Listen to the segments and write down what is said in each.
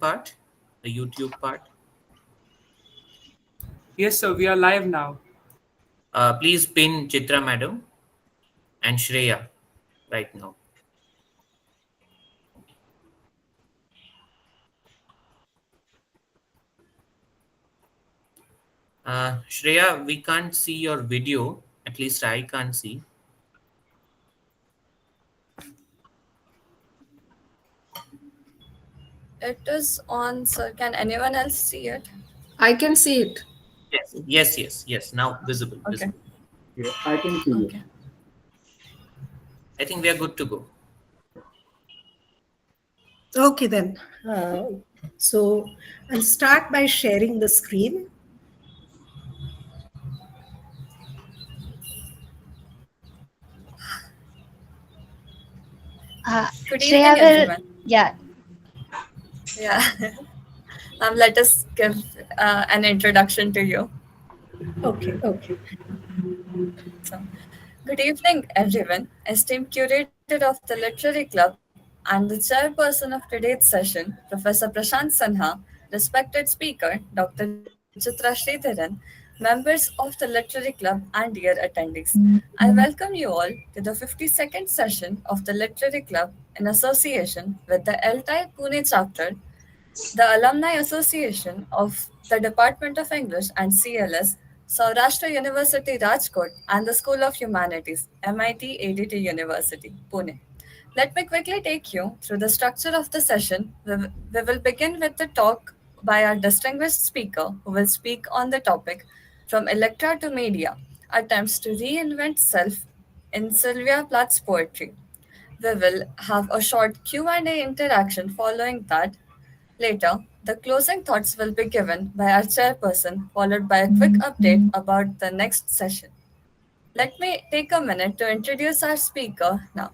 part, the YouTube part. Yes, sir, we are live now. Please pin Chitra madam and Shreya right now. Shreya, we can't see your video. At least I can't see. It is on, sir. Can anyone else see it? I can see it. Yes. Now visible, Okay. visible. Yeah, I can see you. Okay. I think we are good to go. Okay, then. So I'll start by sharing the screen. Good Shreya evening, will, everyone. yeah, Yeah. Let us give an introduction to you. Okay. So, good evening, everyone. Esteemed curator of the Literary Club and the chairperson of today's session, Professor Prashant Sanha, respected speaker, Dr. Chitra Sridharan, members of the Literary Club, and dear attendees. I welcome you all to the 52nd session of the Literary Club in association with the LTI Pune chapter, the Alumni Association of the Department of English and CLS, Saurashtra University Rajkot, and the School of Humanities, MIT ADT University, Pune. Let me quickly take you through the structure of the session. We will begin with the talk by our distinguished speaker who will speak on the topic From Electra to Medea, Attempts to Reinvent Self in Sylvia Plath's Poetry. We will have a short Q&A interaction following that. Later, the closing thoughts will be given by our chairperson, followed by a quick update about the next session. Let me take a minute to introduce our speaker now.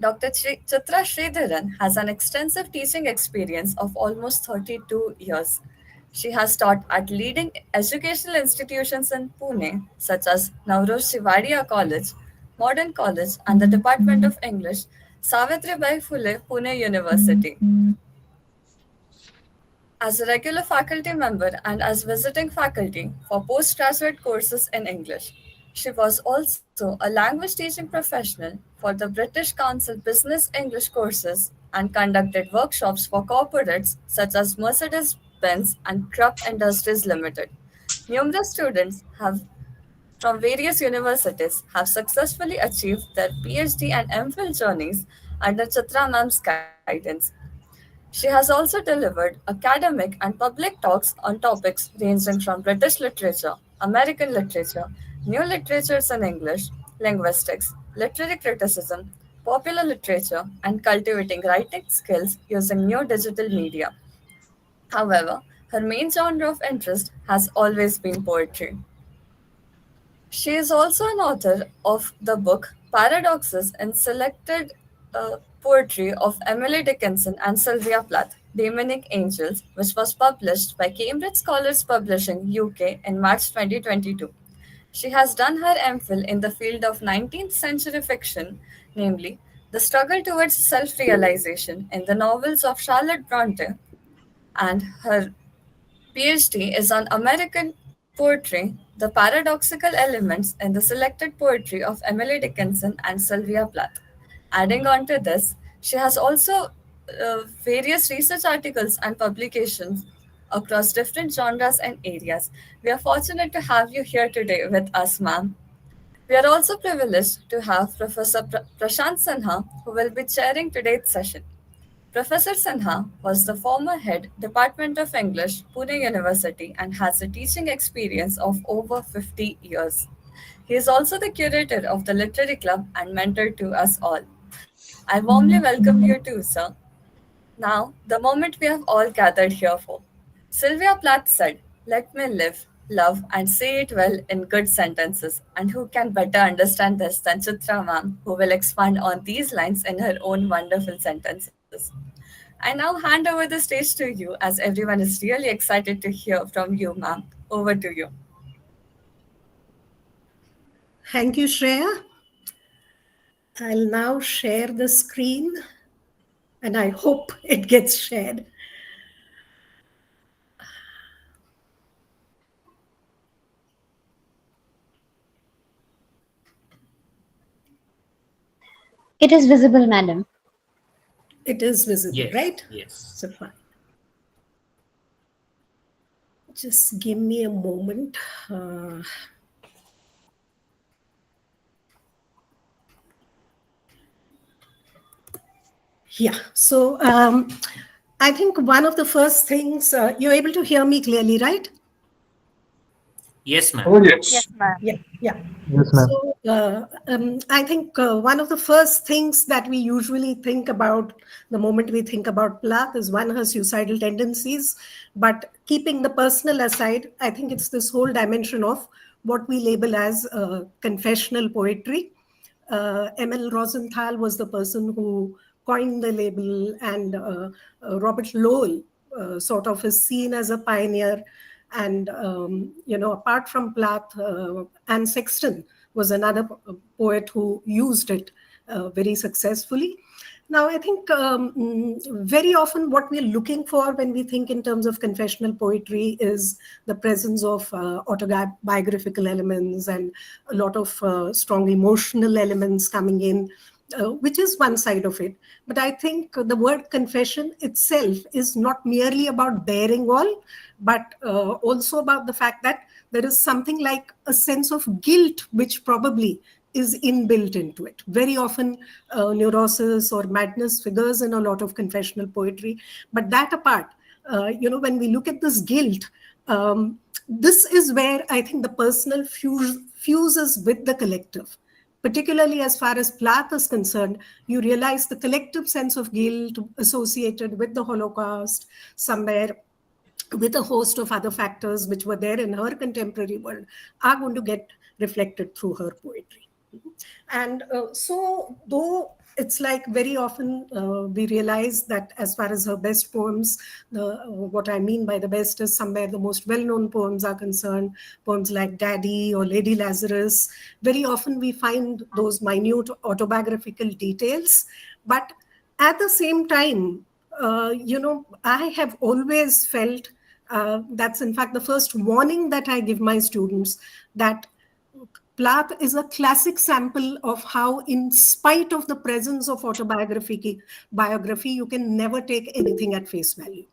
Dr. Chitra Sridharan has an extensive teaching experience of almost 32 years. She has taught at leading educational institutions in Pune, such as Navroji Shivadia College, Modern College, and the Department of English, Savitribai Phule Pune University. As a regular faculty member and as visiting faculty for postgraduate courses in English. She was also a language teaching professional for the British Council Business English courses and conducted workshops for corporates such as Mercedes Benz and Krupp Industries Limited. Numerous students have from various universities have successfully achieved their PhD and MPhil journeys under Chitra Ma'am's guidance. She has also delivered academic and public talks on topics ranging from British literature, American literature, new literatures in English, linguistics, literary criticism, popular literature, and cultivating writing skills using new digital media. However, her main genre of interest has always been poetry. She is also an author of the book Paradoxes in Selected Poetry of Emily Dickinson and Sylvia Plath, Demonic Angels, which was published by Cambridge Scholars Publishing UK in March 2022. She has done her MPhil in the field of 19th century fiction, namely the struggle towards self realization in the novels of Charlotte Bronte, and her PhD is on American poetry, the paradoxical elements in the selected poetry of Emily Dickinson and Sylvia Plath. Adding on to this, she has also various research articles and publications across different genres and areas. We are fortunate to have you here today with us, ma'am. We are also privileged to have Professor Prashant Sinha, who will be chairing today's session. Professor Sinha was the former head Department of English, Pune University, and has a teaching experience of over 50 years. He is also the curator of the Literary Club and mentor to us all. I warmly welcome you too, sir. Now, the moment we have all gathered here for. Sylvia Plath said, "Let me live, love, and say it well in good sentences." And who can better understand this than Chitra ma'am, who will expand on these lines in her own wonderful sentences. I now hand over the stage to you as everyone is really excited to hear from you, ma'am. Over to you. Thank you, Shreya. I'll now share the screen and I hope it gets shared. It is visible, madam. It is visible, Yes, right? yes. So fine. Just give me a moment. Uh, yeah. So I think one of the first things, you're able to hear me clearly, right? Yes, ma'am. Oh, yes. Yes, ma'am. Yeah, yeah. Yes, ma'am. So I think one of the first things that we usually think about the moment we think about Plath is one, her suicidal tendencies. But keeping the personal aside, I think it's this whole dimension of what we label as confessional poetry. M.L. Rosenthal was the person who coined the label, and Robert Lowell sort of is seen as a pioneer. And, apart from Plath, Anne Sexton was another poet who used it very successfully. Now, I think very often what we're looking for when we think in terms of confessional poetry is the presence of autobiographical elements and a lot of strong emotional elements coming in, which is one side of it. But I think the word confession itself is not merely about bearing all, but also about the fact that there is something like a sense of guilt, which probably is inbuilt into it. Very often, neurosis or madness figures in a lot of confessional poetry. But that apart, when we look at this guilt, this is where I think the personal fuses with the collective. Particularly as far as Plath is concerned, you realize the collective sense of guilt associated with the Holocaust, somewhere with a host of other factors which were there in her contemporary world, are going to get reflected through her poetry. And so, though it's like very often we realize that as far as her best poems, what I mean by the best is somewhere the most well-known poems are concerned, poems like Daddy or Lady Lazarus, very often we find those minute autobiographical details. But at the same time, I have always felt that's in fact the first warning that I give my students, that Plath is a classic sample of how, in spite of the presence of biography, you can never take anything at face value.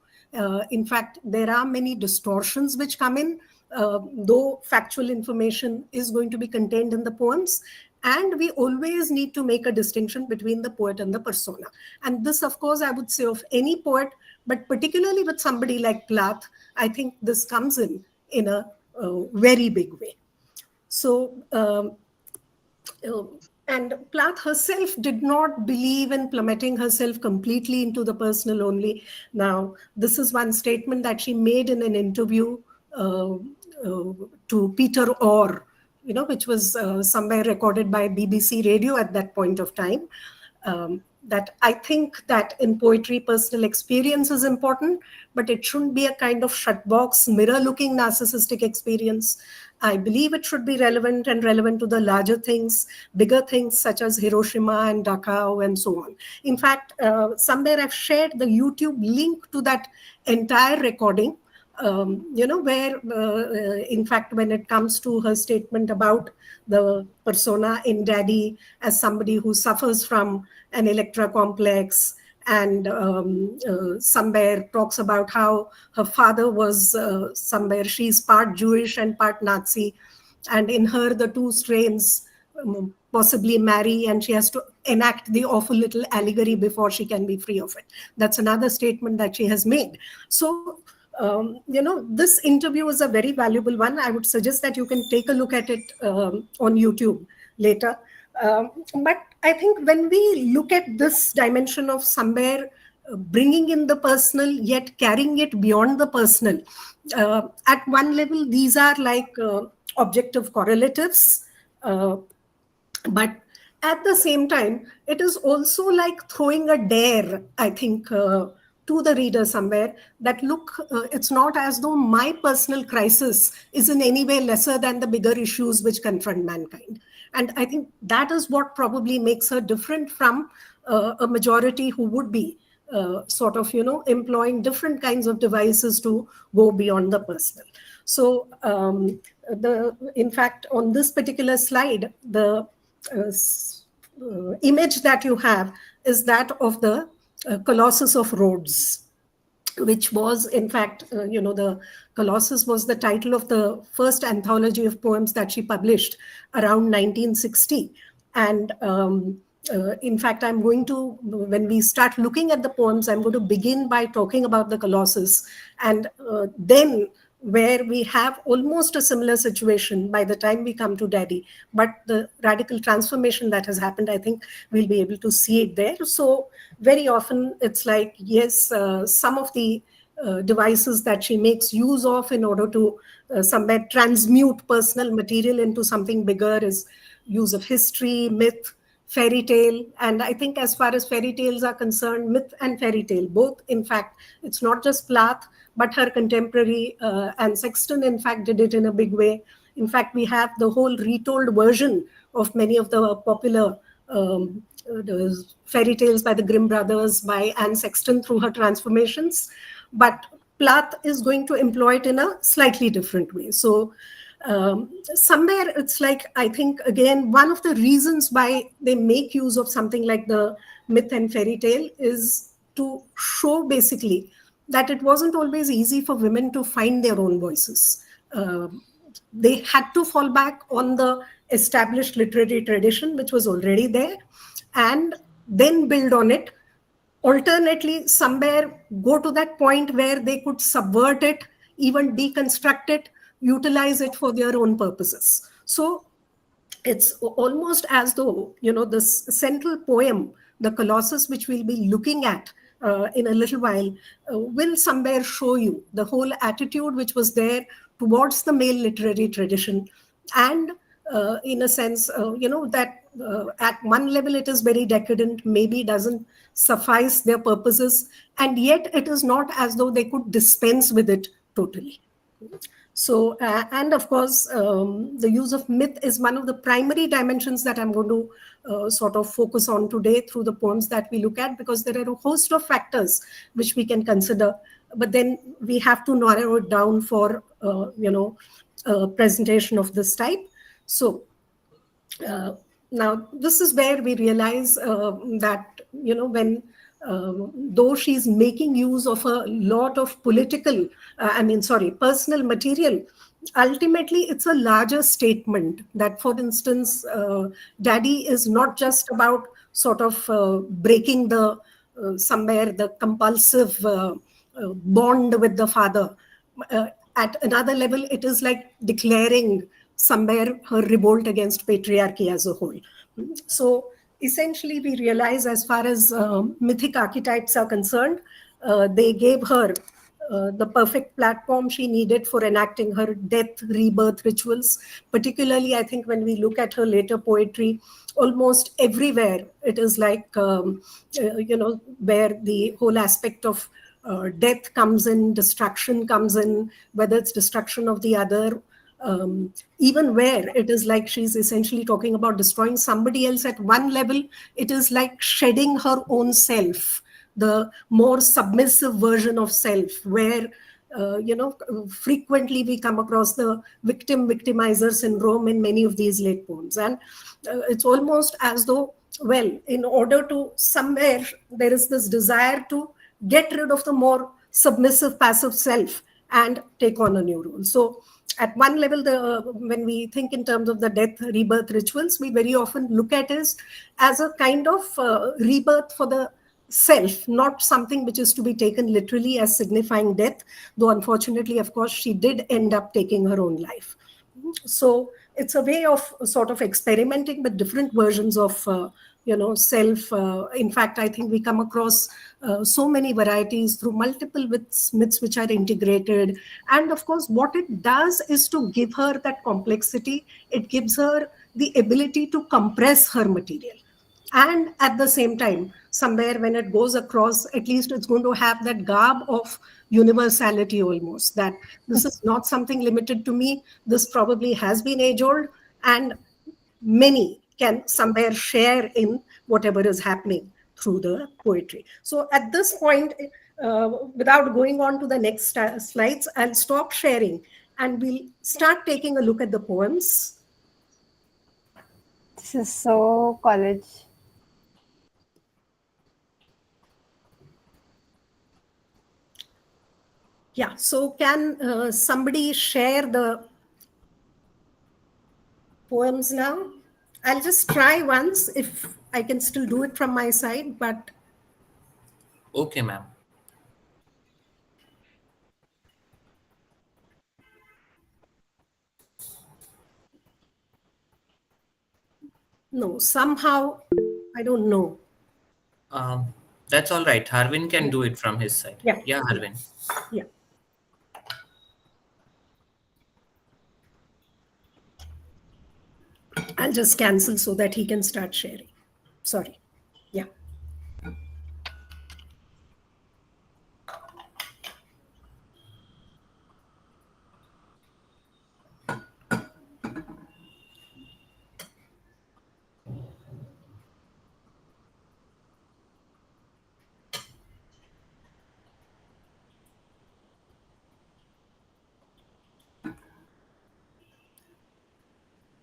In fact, there are many distortions which come in, though factual information is going to be contained in the poems. And we always need to make a distinction between the poet and the persona. And this, of course, I would say of any poet, but particularly with somebody like Plath, I think this comes in a very big way. So, and Plath herself did not believe in plummeting herself completely into the personal only. Now, this is one statement that she made in an interview to Peter Orr, which was somewhere recorded by BBC Radio at that point of time. That I think that in poetry, personal experience is important, but it shouldn't be a kind of shut box, mirror-looking narcissistic experience. I believe it should be relevant to the larger things, bigger things such as Hiroshima and Dachau and so on. In fact, somewhere I've shared the YouTube link to that entire recording, where, in fact, when it comes to her statement about the persona in Daddy as somebody who suffers from an Electra complex, and somewhere talks about how her father was somewhere, she's part Jewish and part Nazi, and in her the two strains possibly marry, and she has to enact the awful little allegory before she can be free of it. That's another statement that she has made. So this interview is a very valuable one. I would suggest that you can take a look at it on YouTube later. But I think when we look at this dimension of somewhere bringing in the personal, yet carrying it beyond the personal, at one level, these are like objective correlatives. But at the same time, it is also like throwing a dare, I think, to the reader somewhere, that look, it's not as though my personal crisis is in any way lesser than the bigger issues which confront mankind. And I think that is what probably makes her different from a majority who would be sort of, employing different kinds of devices to go beyond the personal. So, in fact, on this particular slide, the image that you have is that of the Colossus of Rhodes, which was, in fact, the Colossus was the title of the first anthology of poems that she published around 1960. And in fact, I'm going to, when we start looking at the poems, I'm going to begin by talking about the Colossus. And then where we have almost a similar situation by the time we come to Daddy, but the radical transformation that has happened, I think we'll be able to see it there. So very often it's like, yes, some of the devices that she makes use of in order to somewhere transmute personal material into something bigger is use of history, myth, fairy tale. And I think as far as fairy tales are concerned, myth and fairy tale both, in fact, it's not just Plath but her contemporary Anne Sexton, in fact, did it in a big way. In fact, we have the whole retold version of many of the popular the fairy tales by the Grimm brothers, by Anne Sexton through her transformations. But Plath is going to employ it in a slightly different way. So somewhere it's like, I think, again, one of the reasons why they make use of something like the myth and fairy tale is to show basically that it wasn't always easy for women to find their own voices. They had to fall back on the established literary tradition, which was already there, and then build on it. Alternately, somewhere go to that point where they could subvert it, even deconstruct it, utilize it for their own purposes. So it's almost as though, this central poem, the Colossus, which we'll be looking at in a little while, will somewhere show you the whole attitude which was there towards the male literary tradition. And in a sense, that at one level it is very decadent, maybe doesn't suffice their purposes, and yet it is not as though they could dispense with it totally. So, and of course, the use of myth is one of the primary dimensions that I'm going to sort of focus on today through the poems that we look at, because there are a host of factors which we can consider, but then we have to narrow it down for, presentation of this type. So, now this is where we realize that, when though she's making use of a lot of personal material, ultimately it's a larger statement that, for instance, Daddy is not just about sort of breaking the somewhere the compulsive bond with the father. At another level, it is like declaring somewhere her revolt against patriarchy as a whole. So essentially, we realize, as far as mythic archetypes are concerned, they gave her the perfect platform she needed for enacting her death, rebirth rituals. Particularly, I think when we look at her later poetry, almost everywhere it is like, where the whole aspect of death comes in, destruction comes in, whether it's destruction of the other, even where it is like she's essentially talking about destroying somebody else at one level, it is like shedding her own self, the more submissive version of self, where frequently we come across the victimizer syndrome in many of these late poems. And it's almost as though, well, in order to somewhere, there is this desire to get rid of the more submissive passive self and take on a new role. So at one level, when we think in terms of the death rebirth rituals, we very often look at it as a kind of rebirth for the self, not something which is to be taken literally as signifying death, though unfortunately, of course, she did end up taking her own life. So it's a way of sort of experimenting with different versions of self. In fact, I think we come across so many varieties through multiple myths which are integrated. And of course, what it does is to give her that complexity. It gives her the ability to compress her material. And at the same time, somewhere when it goes across, at least it's going to have that garb of universality almost, that this is not something limited to me. This probably has been age old, and many can somewhere share in whatever is happening through the poetry. So at this point, without going on to the next slides, I'll stop sharing and we'll start taking a look at the poems. This is so college. Yeah. So can somebody share the poems now? I'll just try once if I can still do it from my side, but Okay, ma'am. no, somehow I don't know. Um, that's all right. Harvin can Yeah, do it from his side. yeah, Yeah, yeah, Harvin. yeah. I'll just cancel so that he can start sharing. Sorry. Yeah.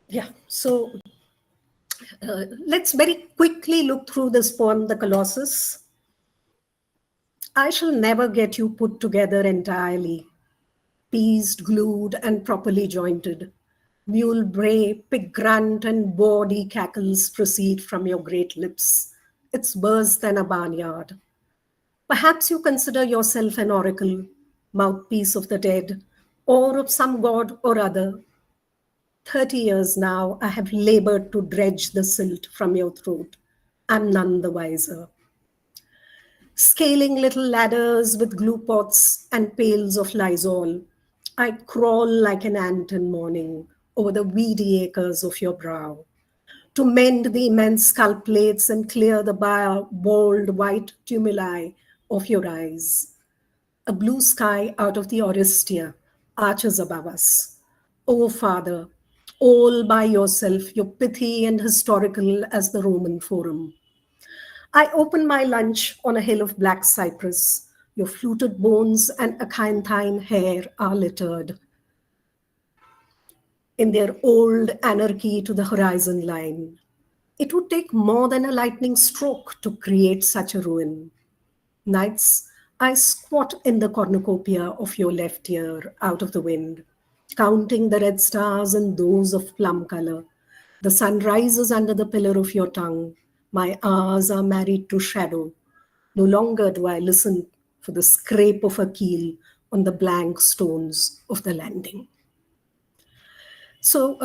Yeah. So let's very quickly look through this poem, The Colossus. I shall never get you put together entirely, pieced, glued, and properly jointed. Mule bray, pig grunt, and bawdy cackles proceed from your great lips. It's worse than a barnyard. Perhaps you consider yourself an oracle, mouthpiece of the dead, or of some god or other. 30 years now, I have labored to dredge the silt from your throat. I'm none the wiser. Scaling little ladders with glue pots and pails of Lysol, I crawl like an ant in mourning over the weedy acres of your brow. To mend the immense skull plates and clear the bald white tumuli of your eyes. A blue sky out of the Orestia arches above us. O Father, all by yourself, you're pithy and historical as the Roman Forum. I open my lunch on a hill of black cypress. Your fluted bones and acanthine hair are littered in their old anarchy to the horizon line. It would take more than a lightning stroke to create such a ruin. Nights, I squat in the cornucopia of your left ear out of the wind, counting the red stars and those of plum color. The sun rises under the pillar of your tongue. My hours are married to shadow. No longer do I listen for the scrape of a keel on the blank stones of the landing. So,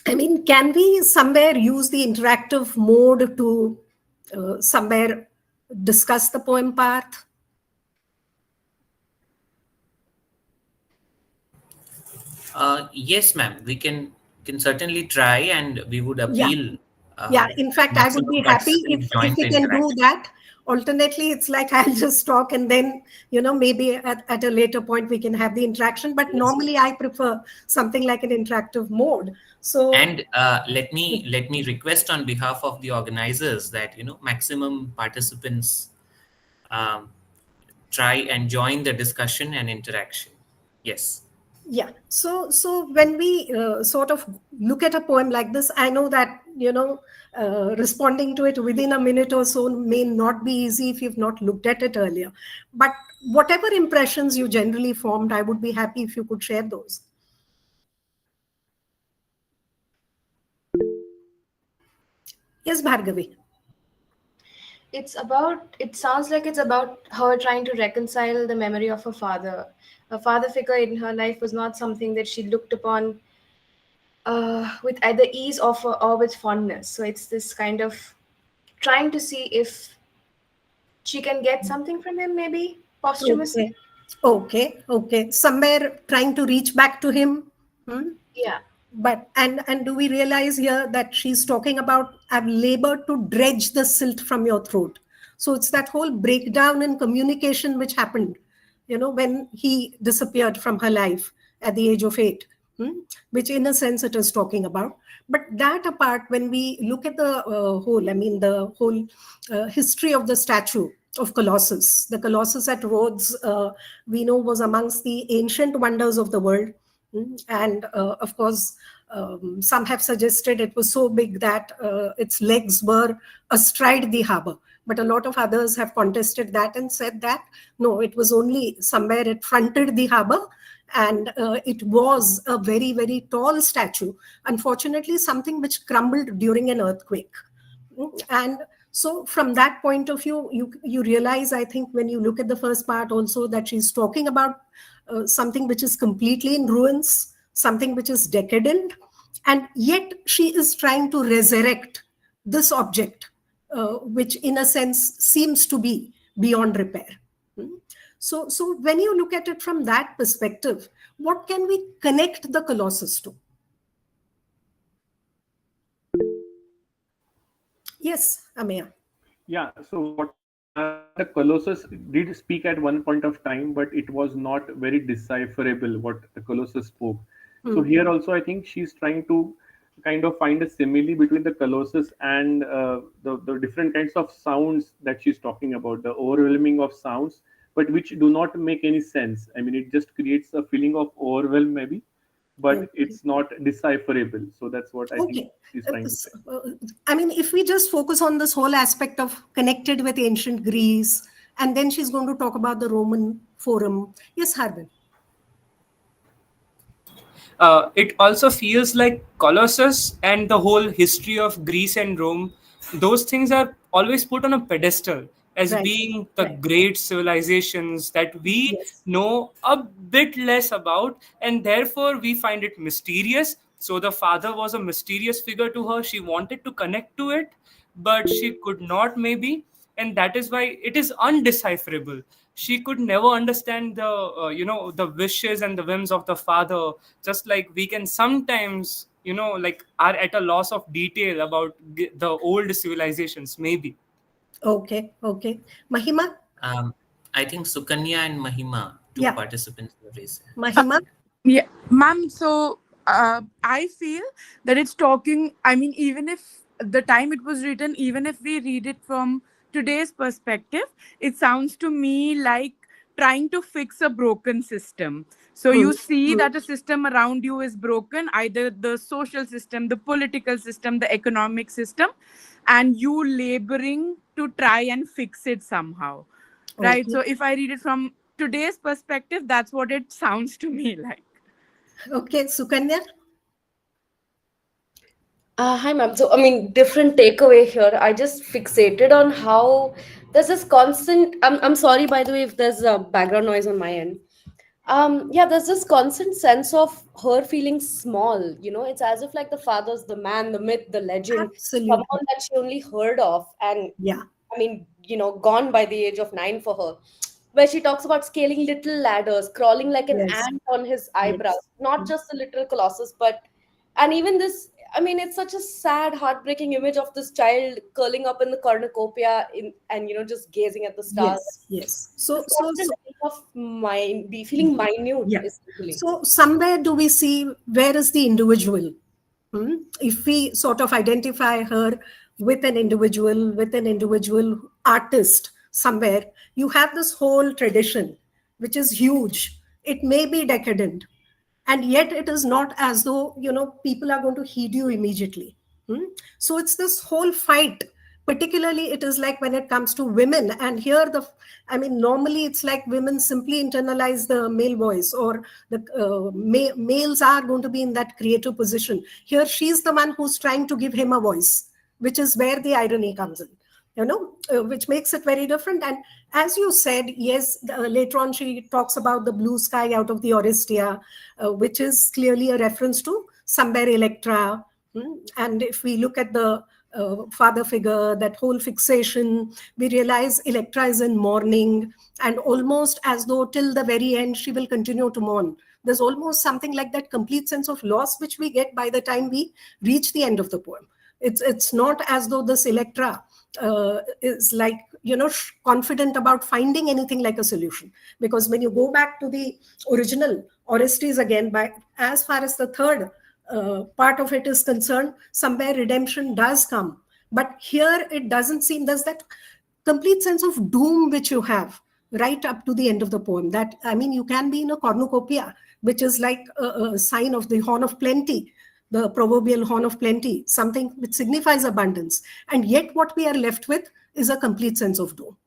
I mean, can we somewhere use the interactive mode to somewhere discuss the poem path? Yes, ma'am. We can certainly try, and we would Yeah, appeal yeah. In fact, I would maximum be happy participant if joint we can do interaction. that. Alternately, it's like I'll just talk and then, maybe at a later point we can have the interaction. But Yes. normally I prefer something like an interactive mode. So, And let me request on behalf of the organizers that maximum participants um, try and join the discussion and interaction. Yes. yeah. So when we sort of look at a poem like this, I know that, responding to it within a minute or so may not be easy if you've not looked at it earlier. But whatever impressions you generally formed, I would be happy if you could share those. Yes, Bhargavi. It sounds like it's about her trying to reconcile the memory of her father. A father figure in her life was not something that she looked upon with either ease or with fondness. So it's this kind of trying to see if she can get something from him, maybe posthumously. Okay. Okay. Somewhere trying to reach back to him. Hmm? Yeah. But and do we realize here that she's talking about I've labored to dredge the silt from your throat? So it's that whole breakdown in communication which happened, when he disappeared from her life at the age of 8, which in a sense it is talking about. But that apart, when we look at the the whole history of the statue of Colossus, the Colossus at Rhodes, we know was amongst the ancient wonders of the world. And of course, some have suggested it was so big that its legs were astride the harbor. but a lot of others have contested that and said that no, it was only somewhere it fronted the harbor, and it was a very, very tall statue. Unfortunately, something which crumbled during an earthquake. And so from that point of view, you realize, I think, when you look at the first part also, that she's talking about something which is completely in ruins, something which is decadent, and yet she is trying to resurrect this object, which in a sense seems to be beyond repair. So when you look at it from that perspective, what can we connect the Colossus to? Yes, Ameya. Yeah, so what the Colossus did speak at one point of time, but it was not very decipherable what the Colossus spoke. So here also, I think she's trying to kind of find a simile between the Colossus and the different kinds of sounds that she's talking about, the overwhelming of sounds, but which do not make any sense. I mean, it just creates a feeling of overwhelm, maybe, but Okay. it's not decipherable. So that's what I think Okay. she's trying to say. I mean, if we just focus on this whole aspect of connected with ancient Greece, and then she's going to talk about the Roman Forum. Yes, Harbin. It also feels like Colossus and the whole history of Greece and Rome, those things are always put on a pedestal as Right. being the Right. great civilizations that we Yes. know a bit less about, and therefore we find it mysterious. So the father was a mysterious figure to her. She wanted to connect to it, but she could not, maybe, and that is why it is undecipherable. She could never understand the the wishes and the whims of the father, just like we can sometimes like are at a loss of detail about the old civilizations, maybe. Okay. Okay. Mahima. I think Sukanya and Mahima, two Yeah. participants were raised. Mahima. Yeah, ma'am. So I feel that it's talking. I mean, even if the time it was written, even if we read it from today's perspective, it sounds to me like trying to fix a broken system. So you see that a system around you is broken, either the social system, the political system, the economic system, and you laboring to try and fix it somehow. Right. Okay. So if I read it from today's perspective, that's what it sounds to me like. Okay. Sukanya. Hi, ma'am. So, I mean, different takeaway here. I just fixated on how there's this constant. I'm sorry, by the way, if there's a background noise on my end. Yeah, there's this constant sense of her feeling small. It's as if like the father's the man, the myth, the legend, Absolutely. someone that she only heard of, and Yeah. I mean, gone by the age of 9 for her. Where she talks about scaling little ladders, crawling like an Yes. ant on his eyebrows, Yes. not just the literal colossus, but and even this. I mean, it's such a sad, heartbreaking image of this child curling up in the cornucopia and just gazing at the stars. Yes. Yes. This constant feeling of be feeling minute, Yeah. essentially. So somewhere do we see where is the individual? If we sort of identify her with an individual artist somewhere, you have this whole tradition, which is huge. It may be decadent, and yet it is not as though people are going to heed you immediately. So it's this whole fight. Particularly it is like when it comes to women, and here normally it's like women simply internalize the male voice, or the males are going to be in that creative position. Here she's the one who's trying to give him a voice, which is where the irony comes in, which makes it very different. And as you said, yes, later on she talks about the blue sky out of the Orestia, which is clearly a reference to somewhere Electra. And if we look at the father figure, that whole fixation, we realize Electra is in mourning, and almost as though till the very end she will continue to mourn. There's almost something like that complete sense of loss which we get by the time we reach the end of the poem. It's not as though this Electra is like confident about finding anything like a solution, because when you go back to the original Orestes again, by as far as the third part of it is concerned, somewhere redemption does come, but here it doesn't seem. There's that complete sense of doom which you have right up to the end of the poem. That you can be in a cornucopia, which is like a sign of the horn of plenty, the proverbial horn of plenty, something which signifies abundance. And yet what we are left with is a complete sense of doom.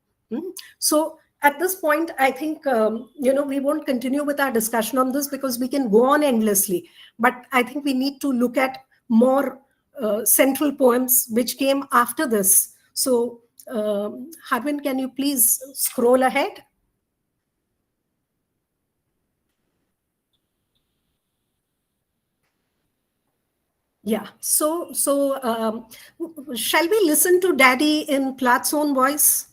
So at this point, I think, we won't continue with our discussion on this because we can go on endlessly. But I think we need to look at more central poems which came after this. So, Harvin, can you please scroll ahead? Yeah. So, shall we listen to Daddy in Plath's own voice?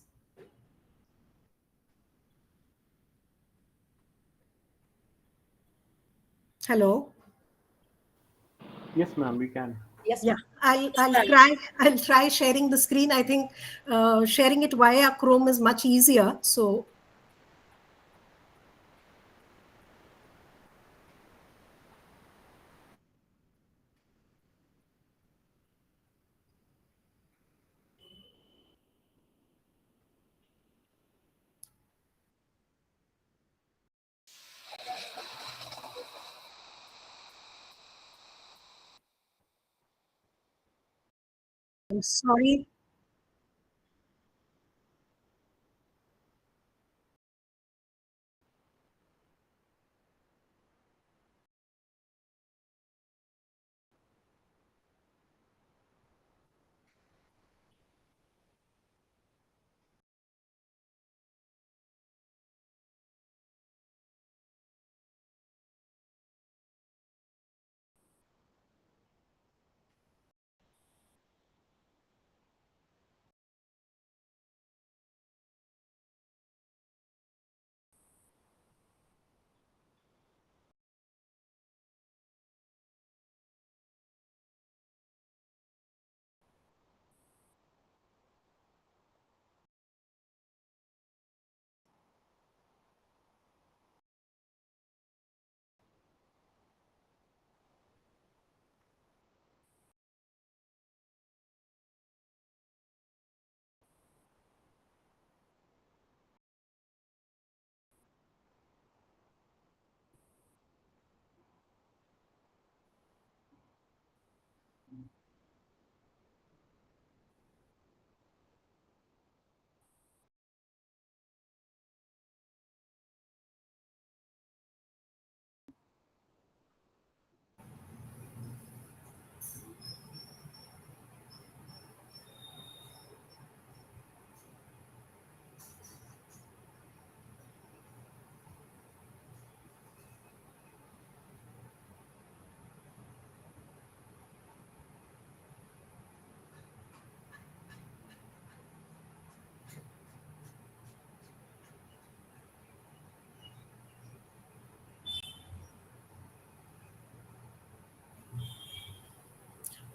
Hello. Yes, ma'am, we can. Yes, Yeah, ma'am. I'll try sharing the screen. I think sharing it via Chrome is much easier. So I'm sorry.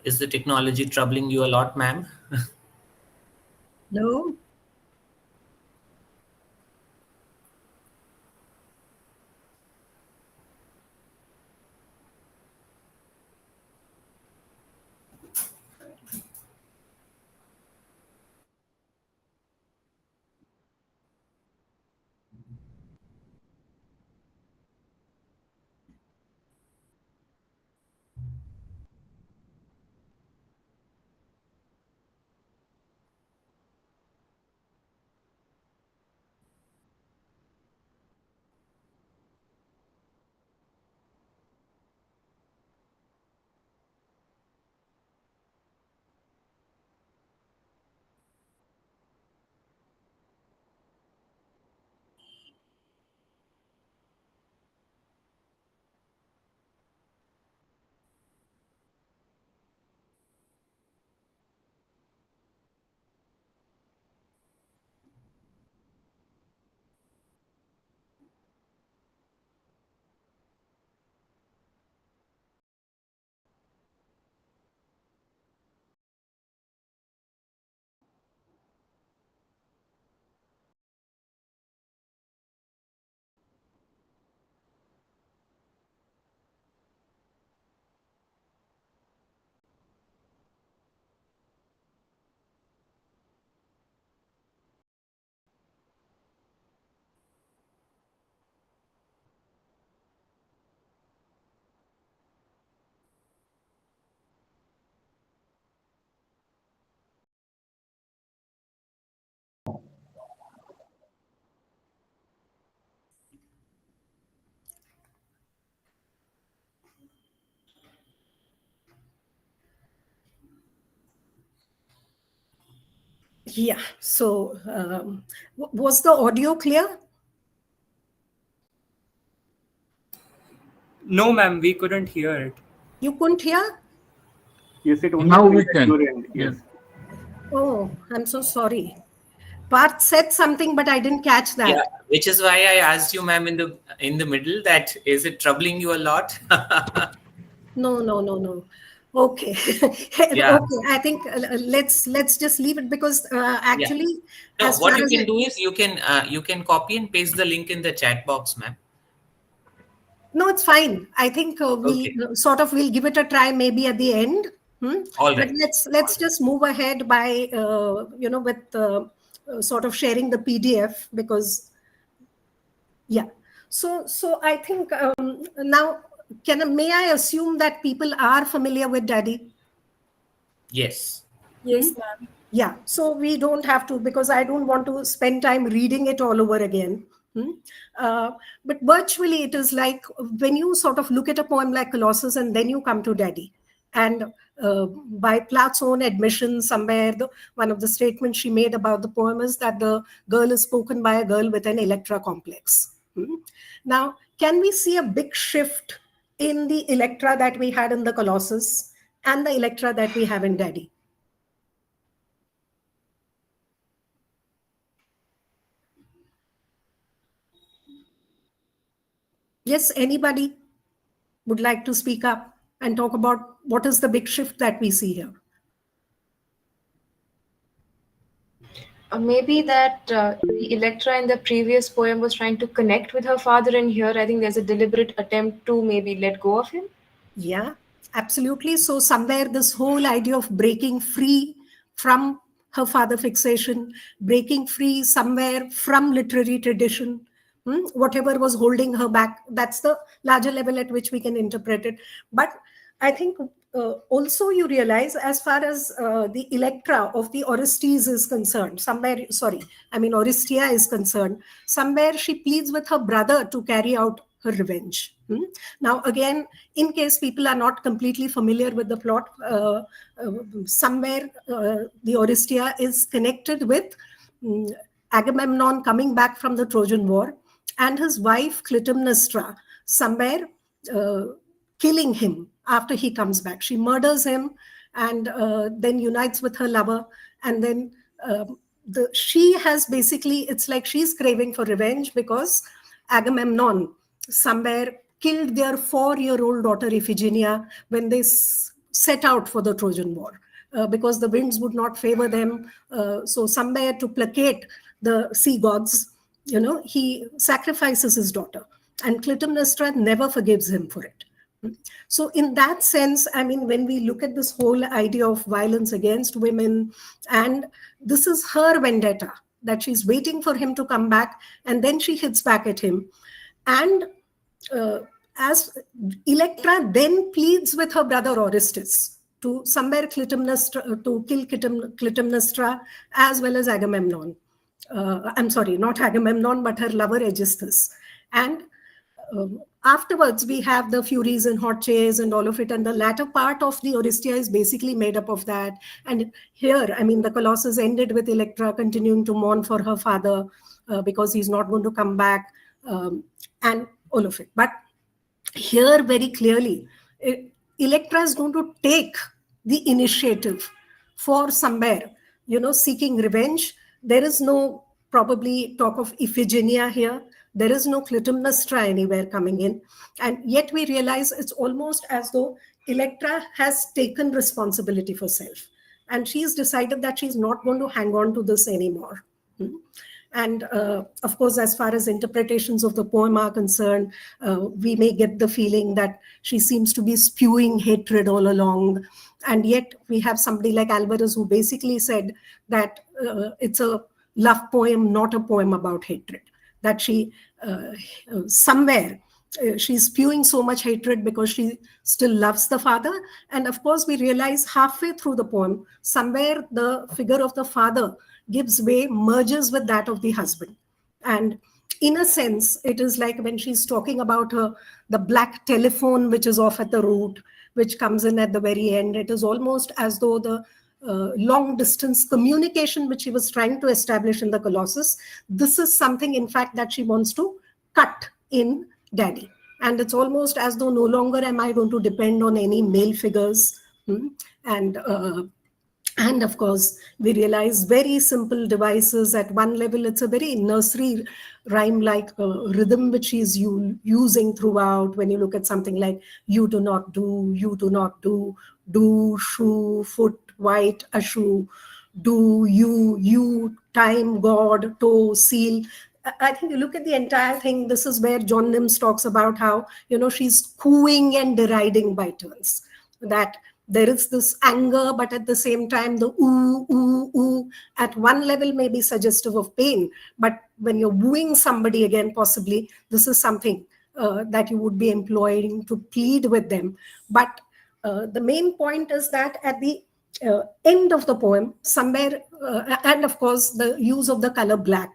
Is the technology troubling you a lot, ma'am? No. Yeah. So, was the audio clear? No, ma'am, we couldn't hear it. You couldn't hear? Yes, it only Now we played at can. your end. Yes. Yes. Oh, I'm so sorry. Parth said something, but I didn't catch Yeah, that. which is why I asked you, ma'am, in the middle, that is it troubling you a lot? No, no, no, no. Okay. Yeah, Okay. I think let's just leave it because yeah. actually, No, as far what you as can do is you can copy and paste the link in the chat box, ma'am. no, it's fine. I think Okay, we'll give it a try maybe at the end. Hmm? all But right. let's just move ahead by with sort of sharing the PDF because yeah. So I think now may I assume that people are familiar with Daddy? Yes. Hmm? Yes, ma'am. Yeah, so we don't have to because I don't want to spend time reading it all over again. Hmm? Uh, but virtually, it is like when you sort of look at a poem like Colossus and then you come to Daddy. And by Plath's own admission, somewhere one of the statements she made about the poem is that the girl is spoken by a girl with an Electra complex. Hmm? Now, can we see a big shift in the Electra that we had in the Colossus and the Electra that we have in Daddy? Yes, anybody would like to speak up and talk about what is the big shift that we see here? Maybe that the Electra in the previous poem was trying to connect with her father, and here I think there's a deliberate attempt to maybe let go of him. Yeah, absolutely. So, somewhere this whole idea of breaking free from her father fixation, breaking free somewhere from literary tradition, whatever was holding her back, that's the larger level at which we can interpret it. But I think also you realize, as far as the Electra of the Orestes is concerned, somewhere, sorry, I mean, Orestia is concerned, somewhere she pleads with her brother to carry out her revenge. Now, again, in case people are not completely familiar with the plot, somewhere the Orestia is connected with um, Agamemnon coming back from the Trojan War and his wife Clytemnestra somewhere uh, killing him after he comes back. She murders him and then unites with her lover. And then she has basically, it's like she's craving for revenge because Agamemnon somewhere killed their 4-year-old daughter Iphigenia when they set out for the Trojan War. Because the winds would not favor them. So somewhere to placate the sea gods, he sacrifices his daughter. And Clytemnestra never forgives him for it. So, in that sense, I mean, when we look at this whole idea of violence against women, and this is her vendetta that she's waiting for him to come back, and then she hits back at him. And uh, as Electra then pleads with her brother Orestes to somewhere to kill Clytemnestra as well as Agamemnon. I'm sorry, not Agamemnon, but her lover Aegisthus. And afterwards, we have the Furies and Hot Chase and all of it. And the latter part of the Orestia is basically made up of that. And here, I mean, the Colossus ended with Electra continuing to mourn for her father because he's not going to come back and all of it. But here, very clearly, Electra is going to take the initiative for somewhere, seeking revenge. There is no probably talk of Iphigenia here. There is no Clytemnestra anywhere coming in. And yet we realize it's almost as though Electra has taken responsibility for self. And she's decided that she's not going to hang on to this anymore. And of course, as far as interpretations of the poem are concerned, we may get the feeling that she seems to be spewing hatred all along. And yet we have somebody like Alvarez who basically said that it's a love poem, not a poem about hatred. That she somewhere she's spewing so much hatred because she still loves the father. And of course, we realize halfway through the poem, somewhere the figure of the father gives way, merges with that of the husband. And in a sense, it is like when she's talking about the black telephone, which is off at the root, which comes in at the very end. It is almost as though the long distance communication which she was trying to establish in the Colossus. This is something, in fact, that she wants to cut in Daddy. And it's almost as though no longer am I going to depend on any male figures. And of course, we realize very simple devices. At one level, it's a very nursery rhyme like rhythm which she's using throughout. When you look at something like you do not do, do, shoe, foot, white, a shoe, do, you, time, God, toe, seal. I think you look at the entire thing, this is where John Nims talks about how, she's cooing and deriding by turns. That there is this anger, but at the same time, the ooh, ooh, ooh, at one level may be suggestive of pain. But when you're wooing somebody again, possibly, this is something that you would be employing to plead with them. But the main point is that at the end of the poem, somewhere, and of course, the use of the color black,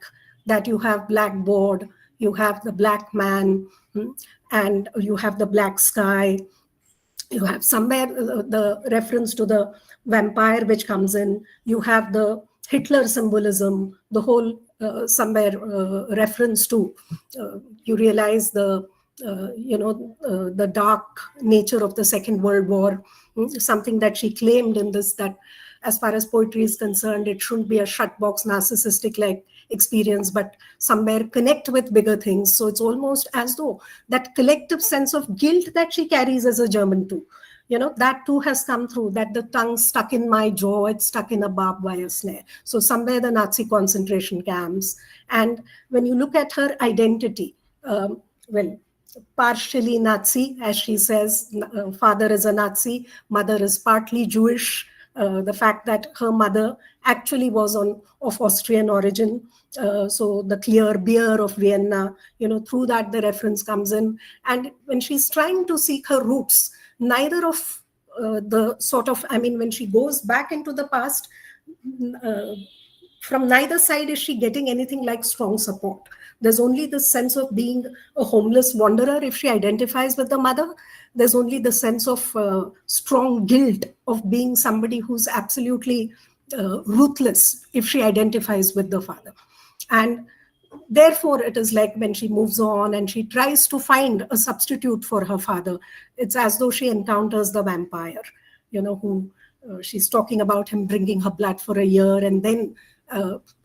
that you have blackboard, you have the black man, and you have the black sky. You have somewhere the reference to the vampire which comes in. You have the Hitler symbolism, the whole somewhere reference to. You realize the dark nature of the Second World War, something that she claimed in this, that as far as poetry is concerned, it shouldn't be a shut box narcissistic like experience, but somewhere connect with bigger things. So it's almost as though that collective sense of guilt that she carries as a German too, that too has come through, that the tongue stuck in my jaw, it's stuck in a barbed wire snare. So somewhere the Nazi concentration camps. And when you look at her identity, well, partially Nazi, as she says, father is a Nazi, mother is partly Jewish. The fact that her mother actually was of Austrian origin, so the clear beer of Vienna, through that the reference comes in. And when she's trying to seek her roots, neither of the sort of, when she goes back into the past, from neither side is she getting anything like strong support. There's only the sense of being a homeless wanderer if she identifies with the mother. There's only the sense of strong guilt of being somebody who's absolutely ruthless if she identifies with the father. And therefore, it is like when she moves on and she tries to find a substitute for her father, it's as though she encounters the vampire, who she's talking about him bringing her blood for a year and then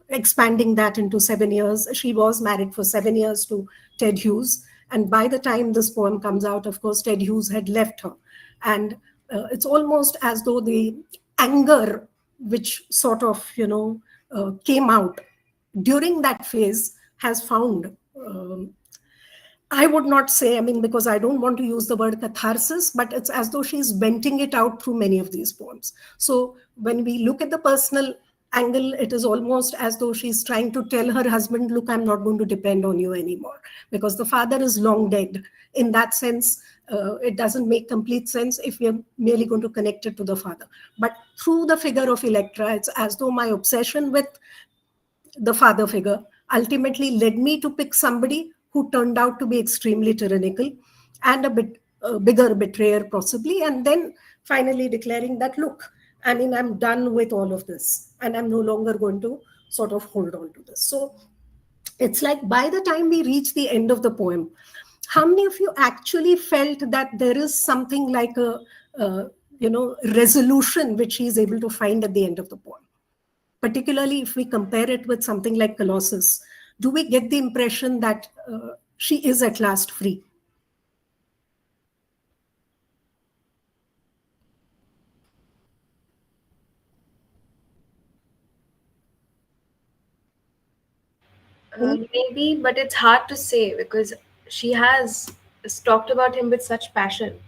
expanding that into 7 years. She was married for 7 years to Ted Hughes. And by the time this poem comes out, of course, Ted Hughes had left her. And it's almost as though the anger which sort of, came out during that phase has found, I would not say, because I don't want to use the word catharsis, but it's as though she's venting it out through many of these poems. So when we look at the personal angle, it is almost as though she's trying to tell her husband, look, I'm not going to depend on you anymore, because the father is long dead. In that sense, it doesn't make complete sense if we're merely going to connect it to the father. But through the figure of Electra, it's as though my obsession with the father figure ultimately led me to pick somebody who turned out to be extremely tyrannical and a bit bigger betrayer possibly, and then finally declaring that, look, I'm done with all of this and I'm no longer going to sort of hold on to this. So it's like by the time we reach the end of the poem, how many of you actually felt that there is something like a resolution which he is able to find at the end of the poem? Particularly if we compare it with something like Colossus, do we get the impression that she is at last free? Maybe, but it's hard to say because she has talked about him with such passion.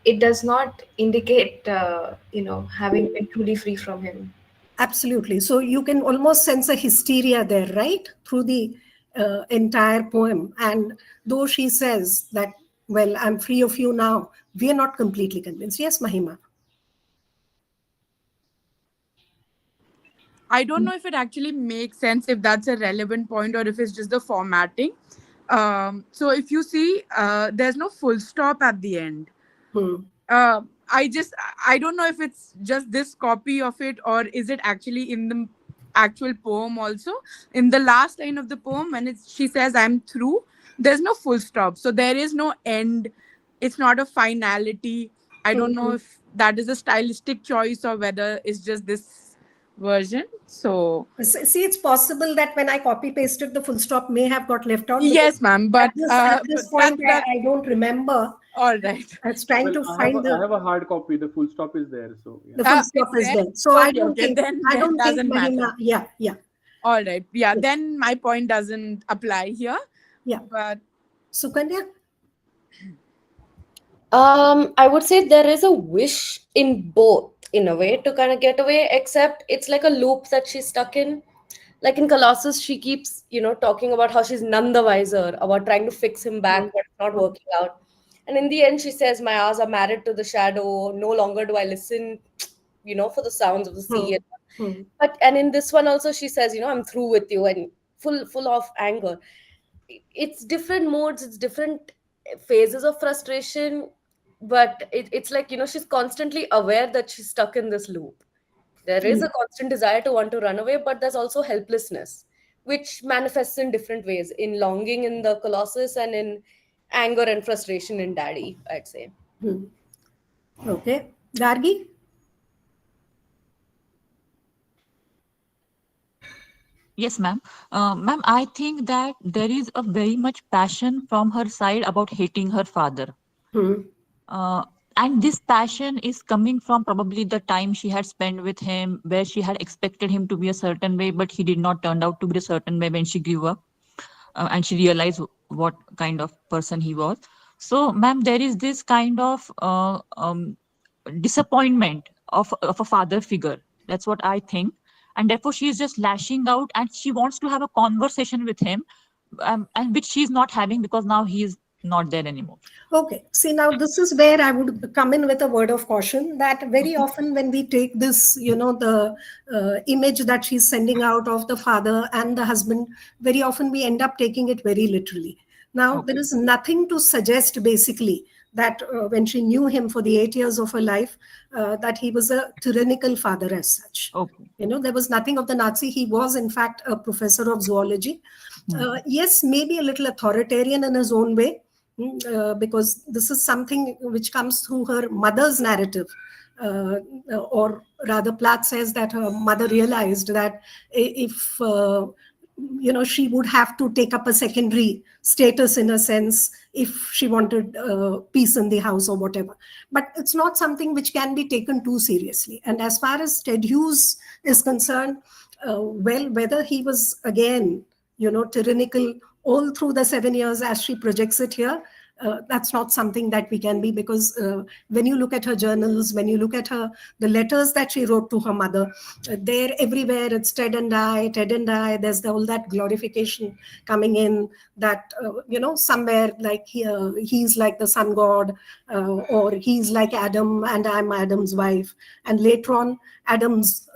It does not indicate, having been truly free from him. Absolutely. So you can almost sense a hysteria there, right? Through the entire poem. And though she says that, well, I'm free of you now, we are not completely convinced. Yes, Mahima. I don't know if it actually makes sense, if that's a relevant point, or if it's just the formatting. So if you see, there's no full stop at the end. I don't know if it's just this copy of it or is it actually in the actual poem also. In the last line of the poem, when she says I'm through, there's no full stop. So there is no end. It's not a finality. I don't know if that is a stylistic choice or whether it's just this version. So See, it's possible that when I copy pasted, the full stop may have got left out, because yes, ma'am. at this But that point, that I don't remember. all right. I was trying Well, to I have find I have a hard copy. The full stop is there, so yeah. the full stop It's is there. there. So Okay, okay. I Then don't think doesn't matter. Mahima. Yeah, yeah, All right. Yeah. yes, Then my point doesn't apply here. yeah. But Sukanya. I would say there is a wish in both, in a way, to kind of get away, except it's like a loop that she's stuck in. Like in Colossus, she keeps, talking about how she's none the wiser, about trying to fix him back, but it's not working out. And in the end, she says, my eyes are married to the shadow. No longer do I listen, for the sounds of the sea. Hmm. Hmm. But and in this one also, she says, I'm through with you, and full of anger. It's different modes, it's different phases of frustration, but it's like, she's constantly aware that she's stuck in this loop. There is a constant desire to want to run away, but there's also helplessness, which manifests in different ways, in longing in the Colossus and in anger and frustration in Daddy, I'd say. Hmm. Okay. Gargi? Yes, ma'am. Ma'am, I think that there is a very much passion from her side about hating her father. Hmm. Uh, and this passion is coming from probably the time she had spent with him, where she had expected him to be a certain way, but he did not turn out to be a certain way when she grew up, and she realized what kind of person he was. So, ma'am, there is this kind of disappointment of a father figure. That's what I think. And therefore, she is just lashing out and she wants to have a conversation with him, and which she's not having because now he is not there anymore. Okay. See, now this is where I would come in with a word of caution, that very Okay. often when we take this, the image that she's sending out of the father and the husband, very often we end up taking it very literally. Now, there Okay. is nothing to suggest basically that when she knew him for the 8 years of her life, that he was a tyrannical father as such. Okay. There was nothing of the Nazi. He was, in fact, a professor of zoology. Yes, maybe a little authoritarian in his own way, because this is something which comes through her mother's narrative. Or rather, Plath says that her mother realized that if she would have to take up a secondary status, in a sense, if she wanted peace in the house or whatever. But it's not something which can be taken too seriously. And as far as Ted Hughes is concerned, well, whether he was again tyrannical all through the 7 years as she projects it here, that's not something that we can be, because when you look at her journals, when you look at the letters that she wrote to her mother, there everywhere it's Ted and I, Ted and I. There's all that glorification coming in, that somewhere like he's like the sun god, or he's like Adam and I'm Adam's wife. And later on, Adam's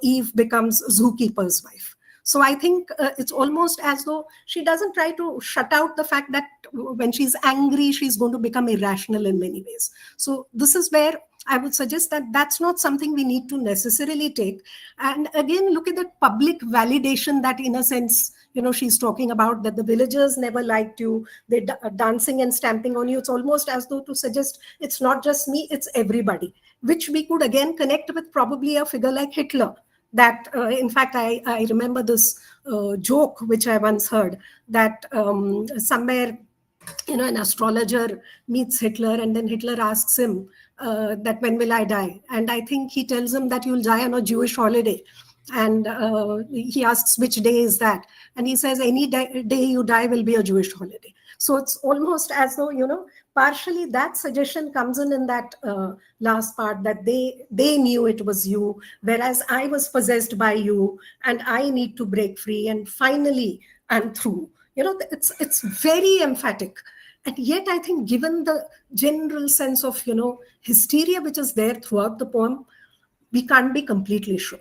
Eve becomes zookeeper's wife. So I think it's almost as though she doesn't try to shut out the fact that when she's angry, she's going to become irrational in many ways. So this is where I would suggest that that's not something we need to necessarily take. And again, look at the public validation that, in a sense, she's talking about, that the villagers never liked you, they're dancing and stamping on you. It's almost as though to suggest it's not just me, it's everybody, which we could again connect with probably a figure like Hitler. That in fact, I remember this joke which I once heard, that somewhere an astrologer meets Hitler, and then Hitler asks him that when will I die, and I think he tells him that you'll die on a Jewish holiday. And he asks which day is that, and he says any day you die will be a Jewish holiday. So it's almost as though partially that suggestion comes in that last part, that they knew it was you, whereas I was possessed by you and I need to break free, and finally I'm through. It's very emphatic. And yet I think, given the general sense of hysteria which is there throughout the poem, we can't be completely sure.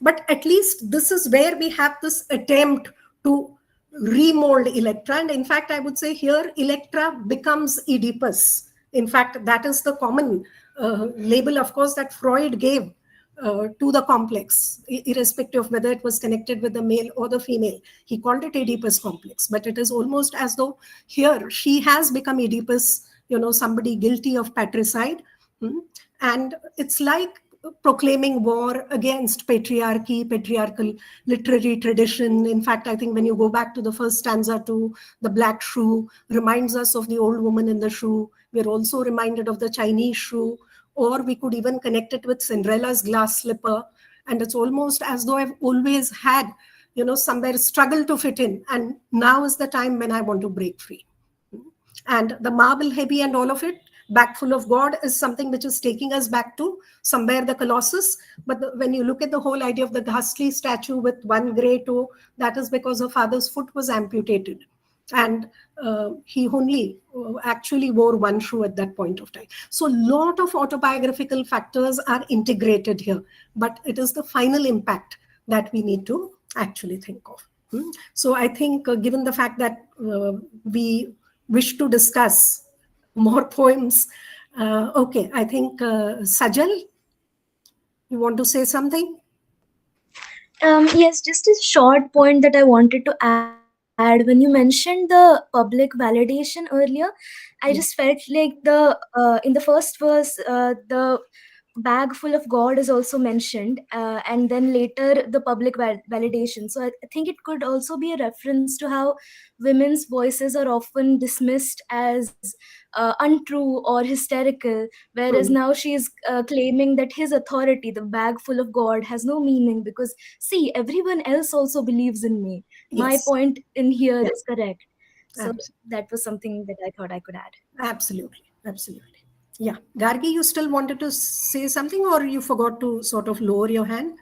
But at least this is where we have this attempt to remold Electra. And in fact, I would say here Electra becomes Oedipus. In fact, that is the common label, of course, that Freud gave to the complex, irrespective of whether it was connected with the male or the female. He called it Oedipus complex, but it is almost as though here she has become Oedipus, somebody guilty of patricide. Hmm. And it's like proclaiming war against patriarchy, patriarchal literary tradition. In fact, I think when you go back to the first stanza to the black shoe, reminds us of the old woman in the shoe. We're also reminded of the Chinese shoe, or we could even connect it with Cinderella's glass slipper. And it's almost as though I've always had, somewhere struggle to fit in. And now is the time when I want to break free. And the marble heavy and all of it, back full of God, is something which is taking us back to somewhere the Colossus. But when you look at the whole idea of the ghastly statue with one gray toe, that is because her father's foot was amputated. And he only actually wore one shoe at that point of time. So a lot of autobiographical factors are integrated here, but it is the final impact that we need to actually think of. So I think, given the fact that we wish to discuss more poems, okay, I think Sajal, you want to say something? Yes, just a short point that I wanted to add. When you mentioned the public validation earlier, I just felt Yes. like in the first verse, the bag full of God is also mentioned, and then later the public validation. So I think it could also be a reference to how women's voices are often dismissed as untrue or hysterical, whereas Hmm. now she is claiming that his authority, the bag full of God, has no meaning because see, everyone else also believes in me. My Yes. point in here is correct. So Abs- that was something that I thought I could add. Absolutely. Absolutely. Yeah. Gargi, you still wanted to say something, or you forgot to sort of lower your hand?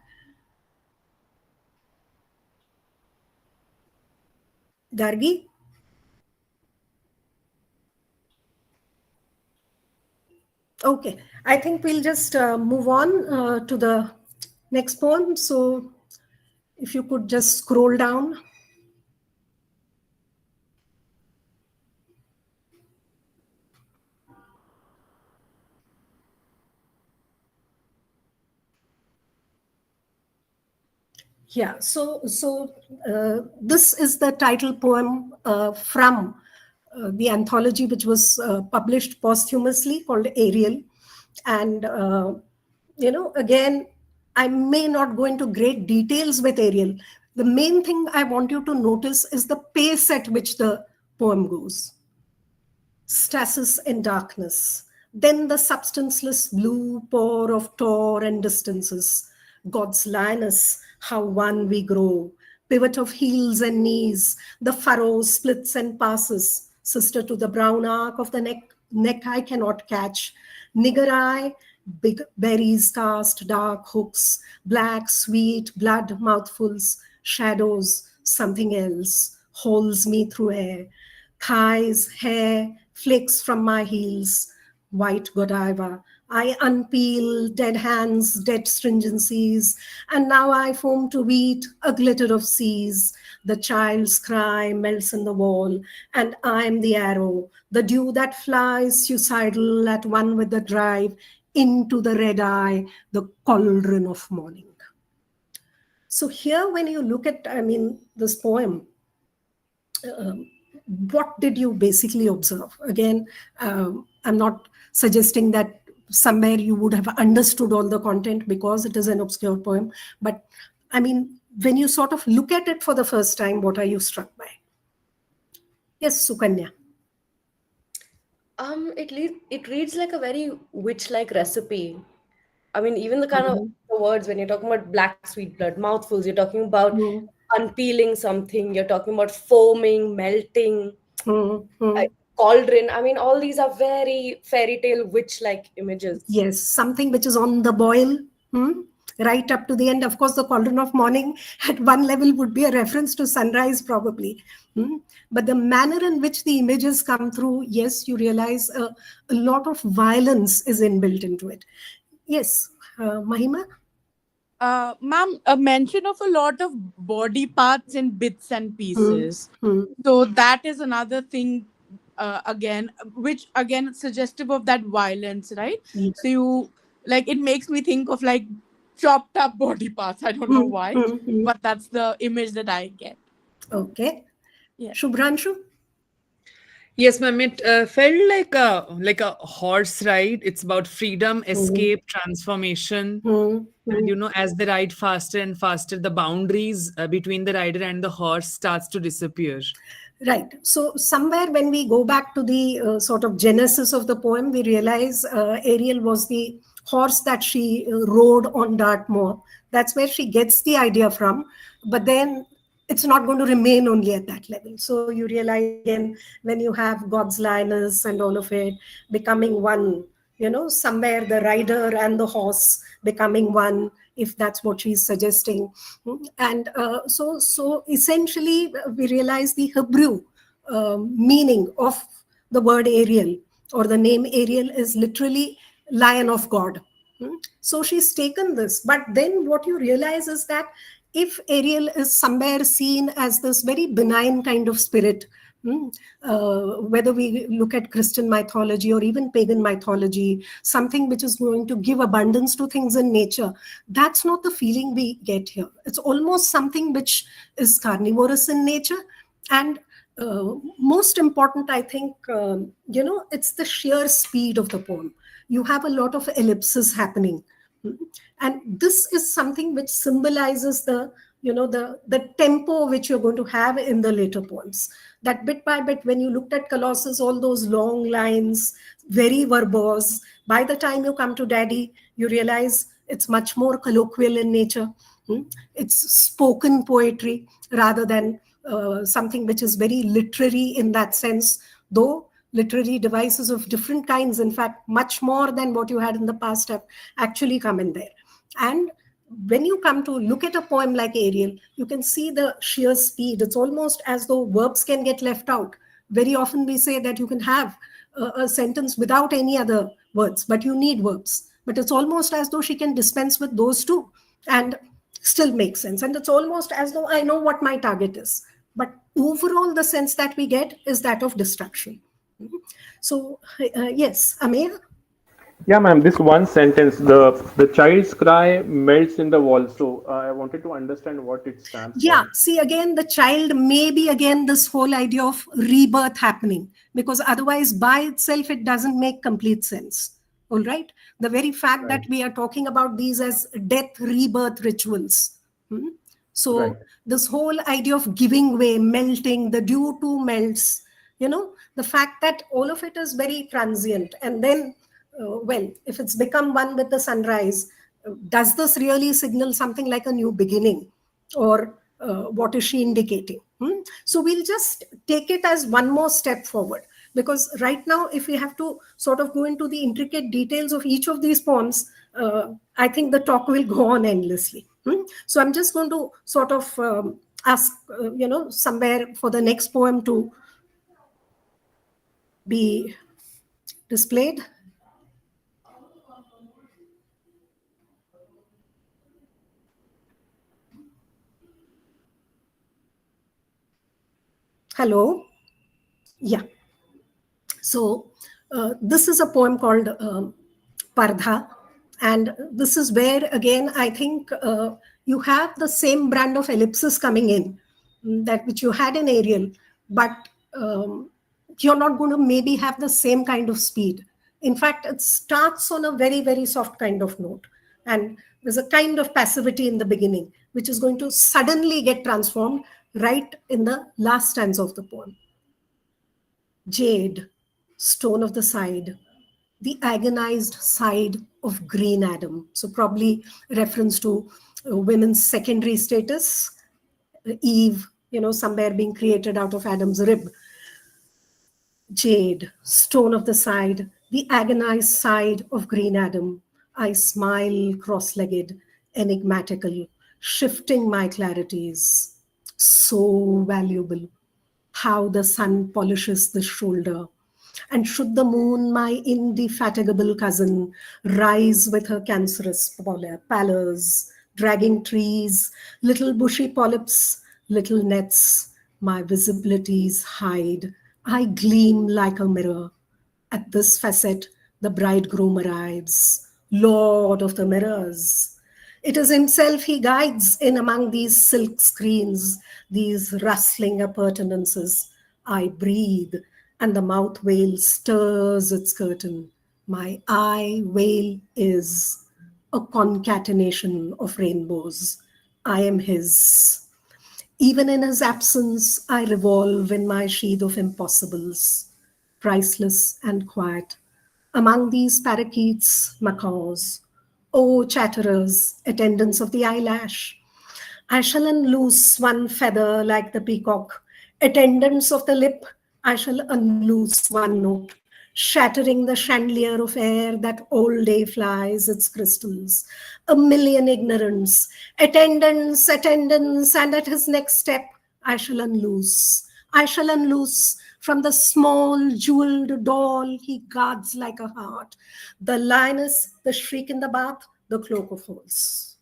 Gargi? Okay. I think we'll just move on to the next poem. So if you could just scroll down. Yeah, this is the title poem from the anthology which was published posthumously called Ariel. And, again, I may not go into great details with Ariel. The main thing I want you to notice is the pace at which the poem goes. Stasis in darkness, then the substanceless blue pour of tor and distances. God's lioness, how one we grow, pivot of heels and knees, the furrow splits and passes, sister to the brown arc of the neck I cannot catch. Nigger eye, big berries cast dark hooks, black, sweet, blood mouthfuls, shadows, something else, holds me through air. Thighs, hair, flakes from my heels, white Godiva. I unpeel dead hands, dead stringencies, and now I foam to wheat, a glitter of seas. The child's cry melts in the wall, and I'm the arrow, the dew that flies suicidal at one with the drive into the red eye, the cauldron of morning. So here, when you look at, this poem, what did you basically observe? Again, I'm not suggesting that somewhere you would have understood all the content because it is an obscure poem, but when you sort of look at it for the first time, what are you struck by? Yes, Sukanya. It reads like a very witch-like recipe. I mean, even the kind of Mhm. the words when you're talking about black sweet blood, mouthfuls, you're talking about Mhm. unpeeling something, you're talking about foaming, melting, Mhm. uh, Mhm. cauldron. I mean, all these are very fairy tale witch-like images. Yes, something which is on the boil, hmm? Right up to the end. Of course, the cauldron of morning at one level would be a reference to sunrise, probably. Hmm? But the manner in which the images come through, yes, you realize a lot of violence is inbuilt into it. Yes, Mahima? Ma'am, a mention of a lot of body parts in bits and Hmm. pieces. Hmm. So that is another thing again, which again suggestive of that violence, right? Yeah. So you, like, it makes me think of like chopped up body parts. I don't know Hmm, why, hmm, hmm. but that's the image that I get. Okay. Yeah. Shubhranshu? Yes, ma'am. It felt like a horse ride. It's about freedom, Hmm, escape, transformation, hmm, and hmm. as they ride faster and faster, the boundaries between the rider and the horse starts to disappear. Right. So, somewhere when we go back to the sort of genesis of the poem, we realize Ariel was the horse that she rode on Dartmoor. That's where she gets the idea from. But then it's not going to remain only at that level. So, you realize again, when you have God's lioness and all of it becoming one, somewhere the rider and the horse becoming one, if that's what she's suggesting. And so essentially we realize the Hebrew meaning of the word Ariel, or the name Ariel, is literally lion of God. So she's taken this, but then what you realize is that if Ariel is somewhere seen as this very benign kind of spirit, whether we look at Christian mythology or even pagan mythology, something which is going to give abundance to things in nature, that's not the feeling we get here. It's almost something which is carnivorous in nature. And most important, I think, it's the sheer speed of the poem. You have a lot of ellipses happening. Mm. And this is something which symbolizes the tempo which you're going to have in the later poems. That bit by bit, when you looked at Colossus, all those long lines, very verbose. By the time you come to Daddy, you realize it's much more colloquial in nature. It's spoken poetry rather than something which is very literary in that sense, though literary devices of different kinds, in fact, much more than what you had in the past, have actually come in there. And when you come to look at a poem like Ariel, you can see the sheer speed. It's almost as though verbs can get left out. Very often we say that you can have a sentence without any other words, but you need verbs. But it's almost as though she can dispense with those too and still make sense. And it's almost as though I know what my target is. But overall, the sense that we get is that of destruction. So, yes, Amir? Yeah, ma'am. This one sentence, the child's cry melts in the wall. So I wanted to understand what it stands Yeah, for. see, again, the child may be again this whole idea of rebirth happening, because otherwise, by itself, it doesn't make complete sense. All right. The very fact that Right. we are talking about these as death rebirth rituals. Hmm? Right. So, this whole idea of giving way, melting, the dew too melts, the fact that all of it is very transient. And then, well, if it's become one with the sunrise, does this really signal something like a new beginning? Or what is she indicating? So we'll just take it as one more step forward, because right now, if we have to sort of go into the intricate details of each of these poems, I think the talk will go on endlessly. So I'm just going to sort of ask, somewhere for the next poem to be displayed. Hello. Yeah. So this is a poem called Pardha. And this is where, again, I think you have the same brand of ellipsis coming in, that which you had in Ariel, but um, you're not going to maybe have the same kind of speed. In fact, it starts on a very, very soft kind of note. And there's a kind of passivity in the beginning, which is going to suddenly get transformed right in the last stanza of the poem. Jade, stone of the side, the agonized side of green Adam. So, probably reference to women's secondary status, Eve, somewhere being created out of Adam's rib. Jade, stone of the side, the agonized side of green Adam. I smile cross legged, enigmatical, shifting my clarities. So valuable, how the sun polishes the shoulder. And should the moon, my indefatigable cousin, rise with her cancerous pallors, dragging trees, little bushy polyps, little nets, my visibilities hide I gleam like a mirror. At this facet, the bridegroom arrives, Lord of the mirrors. It is himself he guides in among these silk screens, these rustling appurtenances. I breathe, and the mouth veil stirs its curtain. My eye veil is a concatenation of rainbows. I am his. Even in his absence, I revolve in my sheath of impossibles, priceless and quiet. Among these parakeets, macaws, O chatterers, attendants of the eyelash, I shall unloose one feather like the peacock. Attendants of the lip, I shall unloose one note, shattering the chandelier of air that all day flies its crystals. A million ignorants, attendants, attendants, and at his next step, I shall unloose. I shall unloose from the small jeweled doll he guards like a heart. The lioness, the shriek in the bath, the cloak of holes.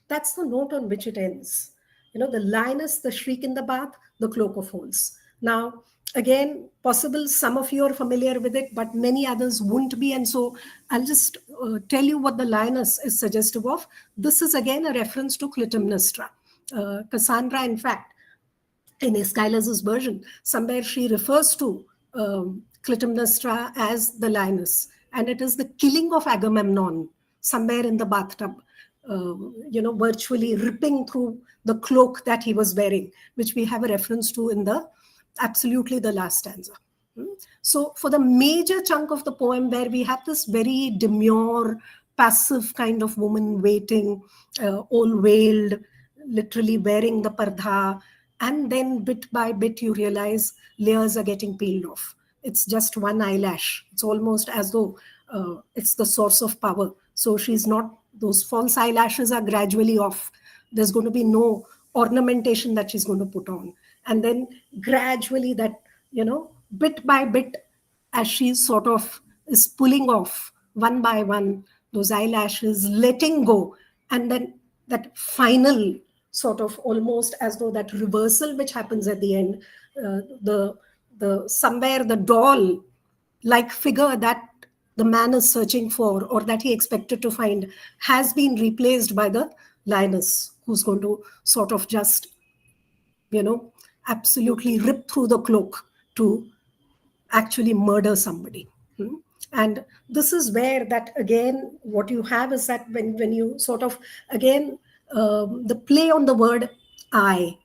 That's the note on which it ends. The lioness, the shriek in the bath, the cloak of holes. Now, again, possible some of you are familiar with it, but many others won't be. And so I'll just tell you what the lioness is suggestive of. This is again a reference to Clytemnestra. Cassandra, in fact, in Aeschylus's version, somewhere she refers to Clytemnestra as the lioness, and it is the killing of Agamemnon somewhere in the bathtub, virtually ripping through the cloak that he was wearing, which we have a reference to in the absolutely the last stanza. So, for the major chunk of the poem, where we have this very demure, passive kind of woman waiting, all veiled, literally wearing the pardha, and then bit by bit you realize layers are getting peeled off. It's just one eyelash. It's almost as though it's the source of power. So she's not, those false eyelashes are gradually off. There's going to be no ornamentation that she's going to put on. And then gradually that, bit by bit, as she sort of is pulling off one by one those eyelashes, letting go, and then that final sort of almost as though that reversal which happens at the end, the somewhere the doll like figure that the man is searching for or that he expected to find has been replaced by the lioness, who's going to sort of just absolutely rip through the cloak to actually murder somebody. And this is where that again what you have is that when you sort of again the play on the word I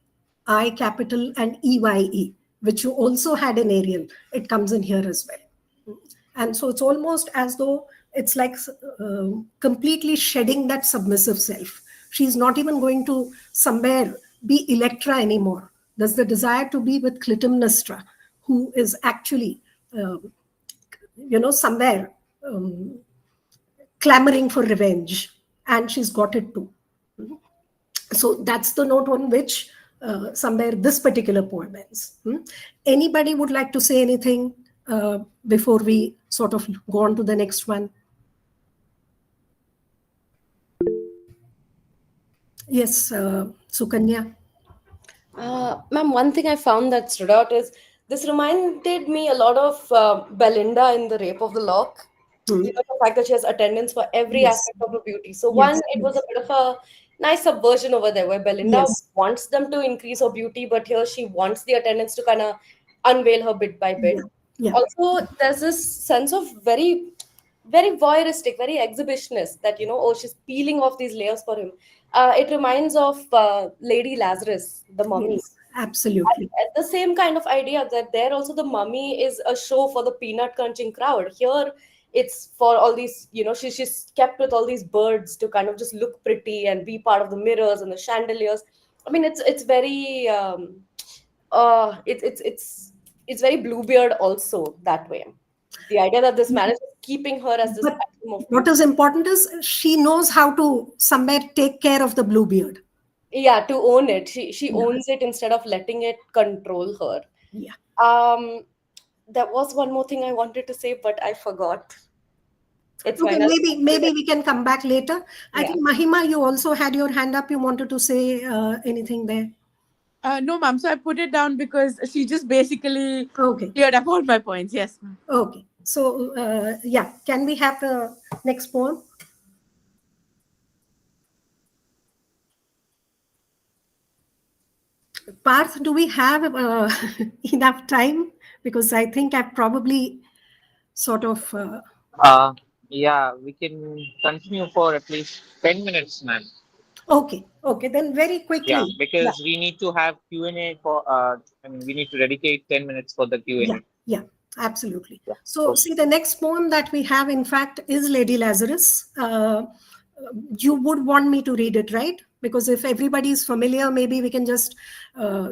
capital and EYE, which you also had in Ariel, it comes in here as well. And so it's almost as though it's like completely shedding that submissive self. She's not even going to somewhere be Electra anymore. There's the desire to be with Clytemnestra, who is actually, somewhere clamoring for revenge, and she's got it too. So that's the note on which somewhere this particular poem ends. Anybody would like to say anything before we sort of go on to the next one? Yes, Sukanya. Ma'am, one thing I found that stood out is this reminded me a lot of Belinda in The Rape of the Lock. The fact that she has attendance for every Yes. aspect of her beauty. So Yes, it was a bit of a nice subversion over there where Belinda yes. wants them to increase her beauty, but here she wants the attendants to kind of unveil her bit by bit. Yeah. Also, there's this sense of very, very voyeuristic, very exhibitionist that, oh, she's peeling off these layers for him. It reminds of Lady Lazarus, the mummy. Yes, absolutely. At the same kind of idea that there also the mummy is a show for the peanut crunching crowd. Here it's for all these, she's kept with all these birds to kind of just look pretty and be part of the mirrors and the chandeliers. I mean, it's very it's very Bluebeard also that way. The idea that this man is keeping her as this But item of what beauty. is important is she knows how to somewhere take care of the Bluebeard. Yeah, to own it. She Yeah. owns it instead of letting it control her. Yeah. There was one more thing I wanted to say, but I forgot. It's Okay, fine. maybe we can come back later. I Yeah. think Mahima, you also had your hand up. You wanted to say anything there? No, ma'am. So I put it down because she just basically Okay. cleared up all my points. Yes, ma'am. Okay. So, yeah, can we have the next poem? Parth, do we have enough time? Because I think I've probably sort of. Yeah, we can continue for at least 10 minutes, ma'am. Okay, okay, then very Yeah, quickly. Yeah, because we need to have Q&A for, I mean, we need to dedicate 10 minutes for the yeah, Q&A. yeah, absolutely. Yeah, So, okay. see, the next poem that we have, in fact, is Lady Lazarus. You would want me to read it, right? Because if everybody is familiar, maybe we can just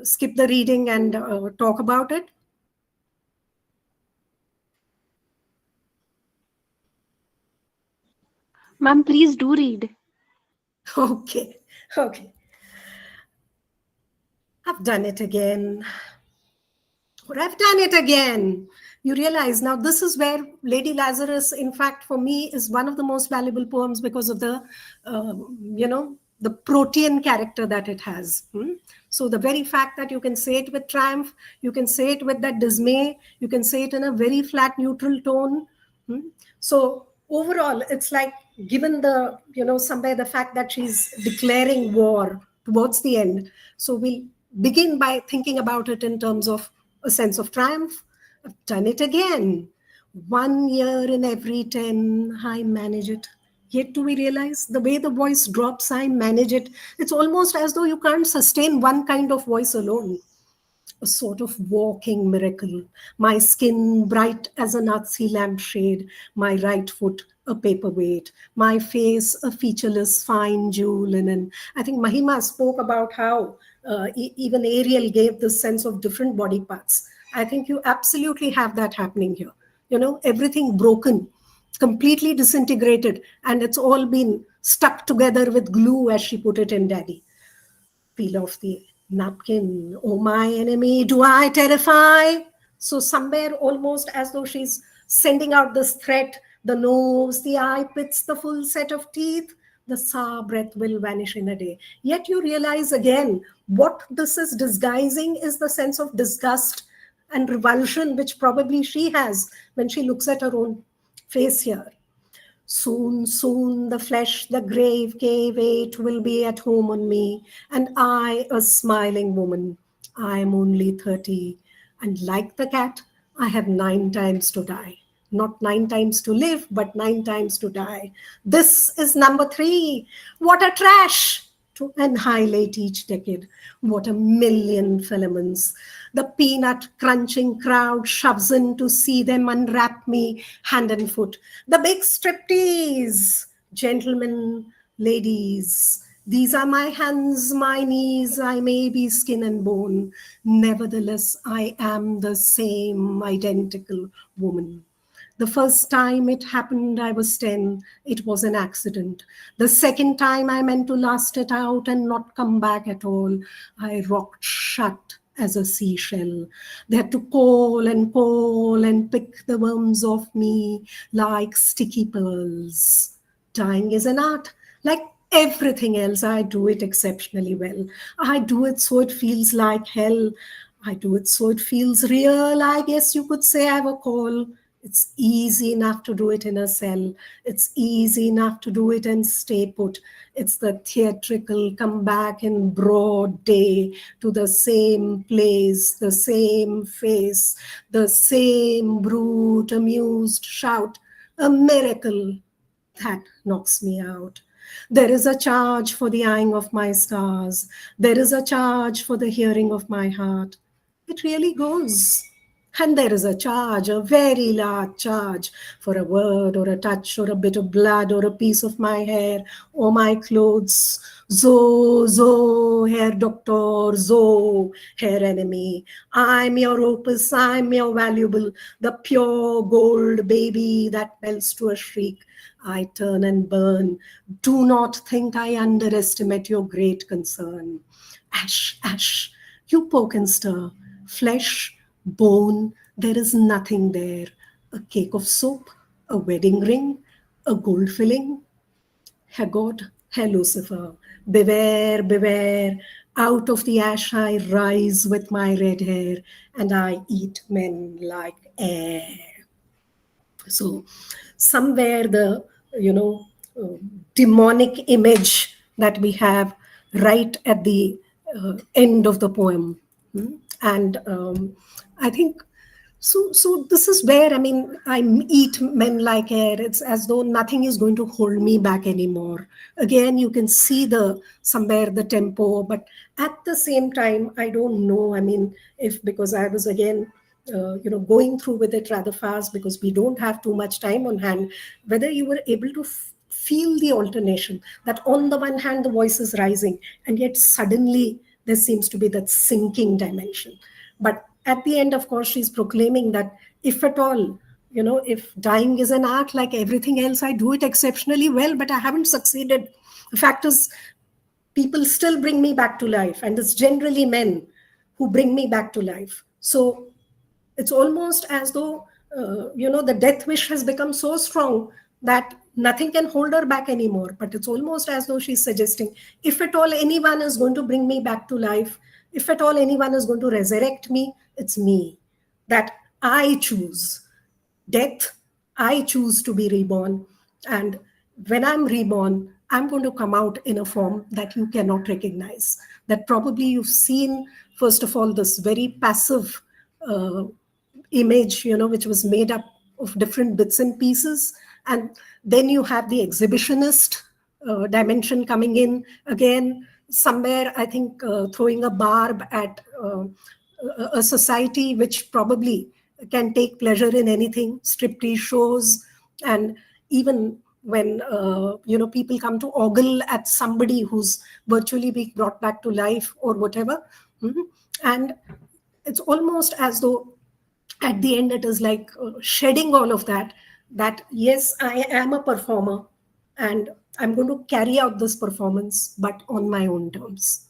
skip the reading and talk about it. Ma'am, please do read. Okay, okay. I've done it again. Or I've done it again. You realize now this is where Lady Lazarus, in fact, for me, is one of the most valuable poems because of the, the protean character that it has. So the very fact that you can say it with triumph, you can say it with that dismay, you can say it in a very flat, neutral tone. So overall, it's like given the, somewhere the fact that she's declaring war towards the end. So we'll begin by thinking about it in terms of a sense of triumph. I've done it again. 1 year in every 10, I manage it. Yet do we realize the way the voice drops, I manage it. It's almost as though you can't sustain one kind of voice alone. A sort of walking miracle. My skin bright as a Nazi lampshade, my right foot a paperweight, my face a featureless fine jewel linen. I think Mahima spoke about how even Ariel gave this sense of different body parts. I think you absolutely have that happening here. Everything broken, completely disintegrated, and it's all been stuck together with glue, as she put it in Daddy. Peel off the napkin. Oh, my enemy, do I terrify? So, somewhere almost as though she's sending out this threat, the nose, the eye pits, the full set of teeth, the sour breath will vanish in a day. Yet you realize again what this is disguising is the sense of disgust and revulsion, which probably she has when she looks at her own face here. Soon, soon the flesh, the grave gave it will be at home on me, and I, a smiling woman. I am only 30, and like the cat, I have 9 times to die. Not 9 times to live, but 9 times to die. This is number 3. What a trash! To annihilate each decade. What a million filaments. The peanut crunching crowd shoves in to see them unwrap me hand and foot. The big striptease. Gentlemen, ladies, these are my hands, my knees. I may be skin and bone. Nevertheless, I am the same identical woman. The first time it happened, I was 10. It was an accident. The second time, I meant to last it out and not come back at all. I rocked shut as a seashell. They had to call and pick the worms off me like sticky pearls. Dying is an art. Like everything else, I do it exceptionally well. I do it so it feels like hell. I do it so it feels real. I guess you could say I have a call. It's easy enough to do it in a cell. It's easy enough to do it and stay put. It's the theatrical come back in broad day to the same place, the same face, the same brute amused shout. A miracle that knocks me out. There is a charge for the eyeing of my scars. There is a charge for the hearing of my heart. It really goes. And there is a charge, a very large charge, for a word or a touch or a bit of blood or a piece of my hair or my clothes. Zo, Herr Doctor, Zo, Herr Enemy. I'm your opus, I'm your valuable, the pure gold baby that melts to a shriek. I turn and burn. Do not think I underestimate your great concern. Ash, ash, you poke and stir. Flesh, bone, there is nothing there. A cake of soap, a wedding ring, a gold filling. Herr God, Herr Lucifer, beware, beware. Out of the ash I rise with my red hair, and I eat men like air. So somewhere the, you know, demonic image that we have right at the end of the poem. And I think so this is where, I mean, I eat men like air. It's as though nothing is going to hold me back anymore. Again, you can see the somewhere the tempo, but at the same time, I don't know. I mean, if because I was again going through with it rather fast because we don't have too much time on hand, whether you were able to feel the alternation that on the one hand the voice is rising and yet suddenly there seems to be that sinking dimension. But at the end, of course, she's proclaiming that if at all, if dying is an art like everything else, I do it exceptionally well, but I haven't succeeded. The fact is, people still bring me back to life, and it's generally men who bring me back to life. So it's almost as though the death wish has become so strong that nothing can hold her back anymore. But it's almost as though she's suggesting, if at all anyone is going to bring me back to life, if at all anyone is going to resurrect me, it's me. That I choose death, I choose to be reborn. And when I'm reborn, I'm going to come out in a form that you cannot recognize. That probably you've seen, first of all, this very passive image, which was made up of different bits and pieces. And then you have the exhibitionist dimension coming in again, somewhere, I think, throwing a barb at a society which probably can take pleasure in anything, striptease shows, and even when people come to ogle at somebody who's virtually being brought back to life or whatever. And it's almost as though at the end it is like shedding all of that yes, I am a performer and I'm going to carry out this performance but on my own terms.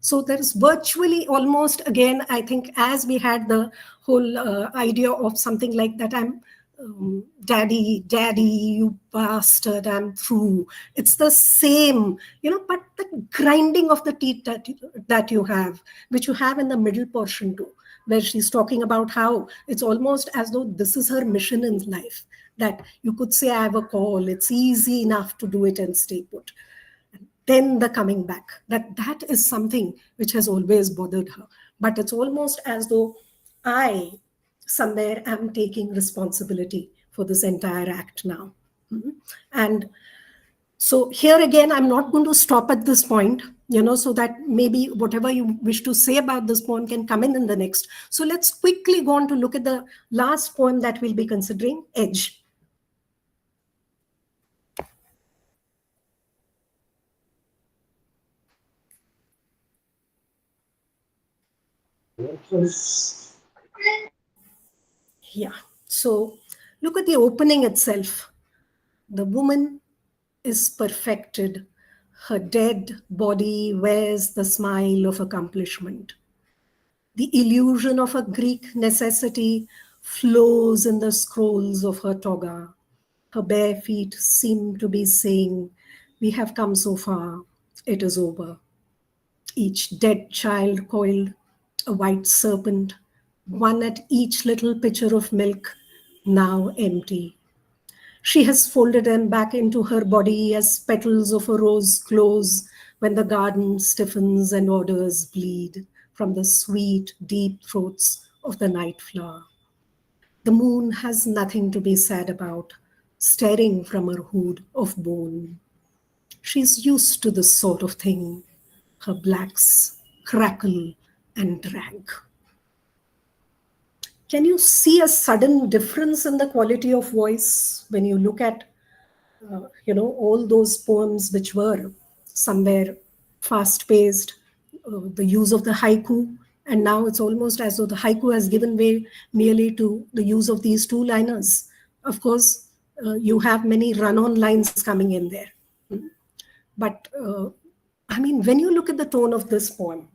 So there's virtually almost, again, I think, as we had the whole idea of something like that, I'm daddy, you bastard, I'm through. It's the same, but the grinding of the teeth that you have, which you have in the middle portion too, where she's talking about how it's almost as though this is her mission in life, that you could say, I have a call, it's easy enough to do it and stay put. Then the coming back, that is something which has always bothered her. But it's almost as though I somewhere am taking responsibility for this entire act now. And so here again, I'm not going to stop at this point, so that maybe whatever you wish to say about this poem can come in the next. So let's quickly go on to look at the last poem that we'll be considering, Edge. Yeah. So look at the opening itself. The woman is perfected. Her dead body wears the smile of accomplishment. The illusion of a Greek necessity flows in the scrolls of her toga. Her bare feet seem to be saying, we have come so far, it is over. Each dead child coiled, a white serpent, one at each little pitcher of milk, now empty. She has folded them back into her body as petals of a rose close when the garden stiffens and odors bleed from the sweet, deep throats of the night flower. The moon has nothing to be sad about, staring from her hood of bone. She's used to this sort of thing. Her blacks crackle and drag. Can you see a sudden difference in the quality of voice when you look at, all those poems which were somewhere fast-paced, the use of the haiku, and now it's almost as though the haiku has given way merely to the use of these two-liners. Of course, you have many run-on lines coming in there. But, when you look at the tone of this poem,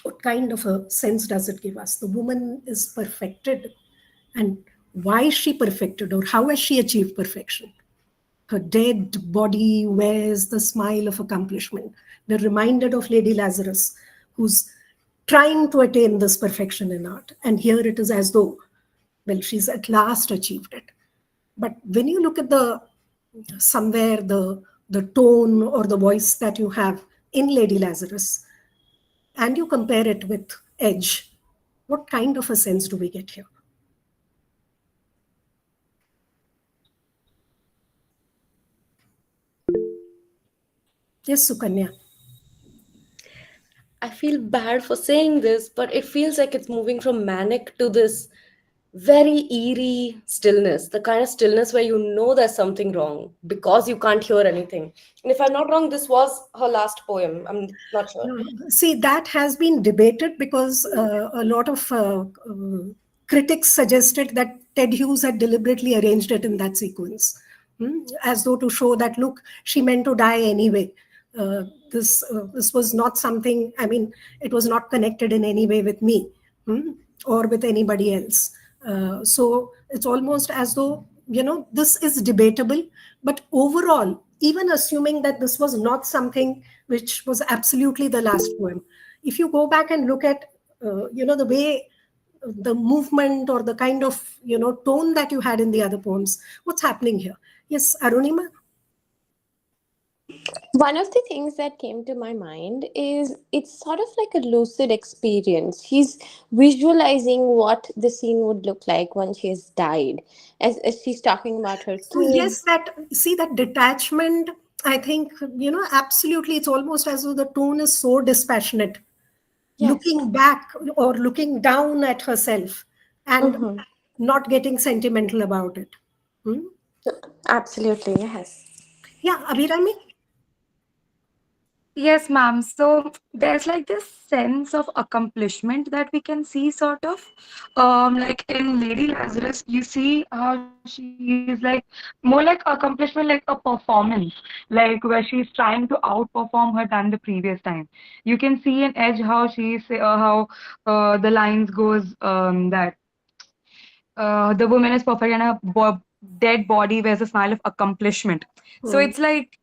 what kind of a sense does it give us? The woman is perfected. And why is she perfected, or how has she achieved perfection? Her dead body wears the smile of accomplishment. We're reminded of Lady Lazarus, who's trying to attain this perfection in art. And here it is as though, well, she's at last achieved it. But when you look at somewhere the tone or the voice that you have in Lady Lazarus, and you compare it with Edge, what kind of a sense do we get here? Yes, Sukanya. I feel bad for saying this, but it feels like it's moving from manic to this very eerie stillness, the kind of stillness where you know there's something wrong because you can't hear anything. And if I'm not wrong, this was her last poem. I'm not sure. See, that has been debated because a lot of critics suggested that Ted Hughes had deliberately arranged it in that sequence, as though to show that, look, she meant to die anyway. This was not something, I mean, it was not connected in any way with me, or with anybody else. So it's almost as though, this is debatable. But overall, even assuming that this was not something which was absolutely the last poem, if you go back and look at, the way the movement or the kind of, tone that you had in the other poems, what's happening here? Yes, Arunima? One of the things that came to my mind is it's sort of like a lucid experience. She's visualizing what the scene would look like when she's died, as she's talking about her So yes, kids. that detachment, I think, absolutely, it's almost as though the tone is so dispassionate, Yes. looking back or looking down at herself and Mm-hmm. not getting sentimental about it. Hmm? Absolutely, yes. Yeah, Abhirami? Yes, ma'am. So there's like this sense of accomplishment that we can see, sort of. Like in Lady Lazarus, you see how she is like more like accomplishment, like a performance, like where she's trying to outperform her than the previous time. You can see in Edge how the lines goes that the woman is perfect and her dead body wears a smile of accomplishment. So Hmm. it's like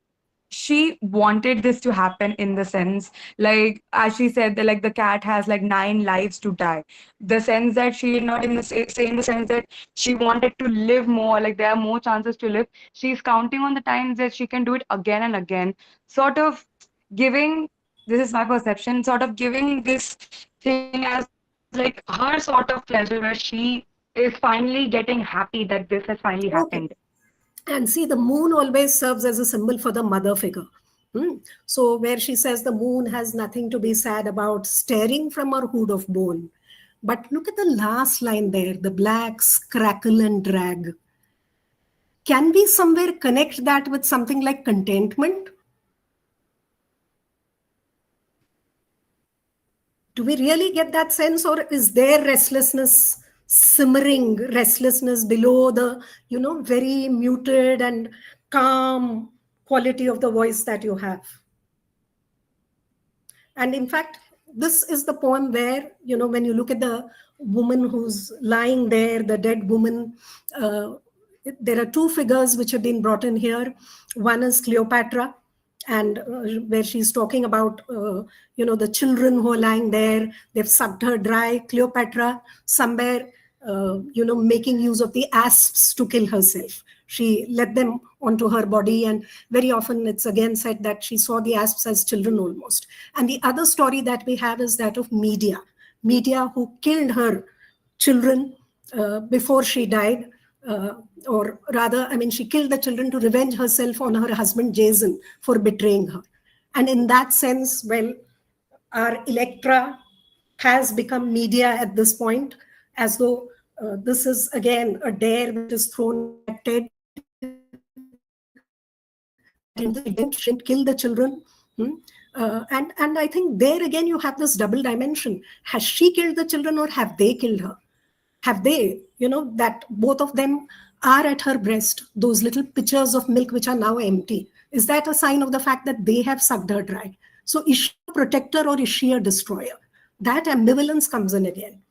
she wanted this to happen in the sense, like as she said, that like the cat has like 9 lives to die. The sense that she did not even say in the sense that she wanted to live more, like there are more chances to live. She's counting on the times that she can do it again and again, sort of giving, this is my perception, sort of giving this thing as like her sort of pleasure where she is finally getting happy that this has finally happened. Okay. And see, the moon always serves as a symbol for the mother figure. So, where she says the moon has nothing to be sad about, staring from her hood of bone. But look at the last line there, the blacks crackle and drag. Can we somewhere connect that with something like contentment? Do we really get that sense, or is there restlessness, simmering restlessness below the, very muted and calm quality of the voice that you have? And in fact, this is the poem where, when you look at the woman who's lying there, the dead woman, uh, there are two figures which have been brought in here. One is Cleopatra, and where she's talking about, the children who are lying there, they've sucked her dry. Cleopatra, somewhere, making use of the asps to kill herself. She let them onto her body, and very often it's again said that she saw the asps as children almost. And the other story that we have is that of Medea, who killed her children before she died. Or rather, I mean, she killed the children to revenge herself on her husband Jason for betraying her. And in that sense, well, our Electra has become Medea at this point, as though this is again a dare which is thrown at Ted, that she didn't kill the children. And I think there again you have this double dimension. Has she killed the children, or have they killed her? Have they, that both of them are at her breast, those little pitchers of milk which are now empty? Is that a sign of the fact that they have sucked her dry? So is she a protector or is she a destroyer? That ambivalence comes in again.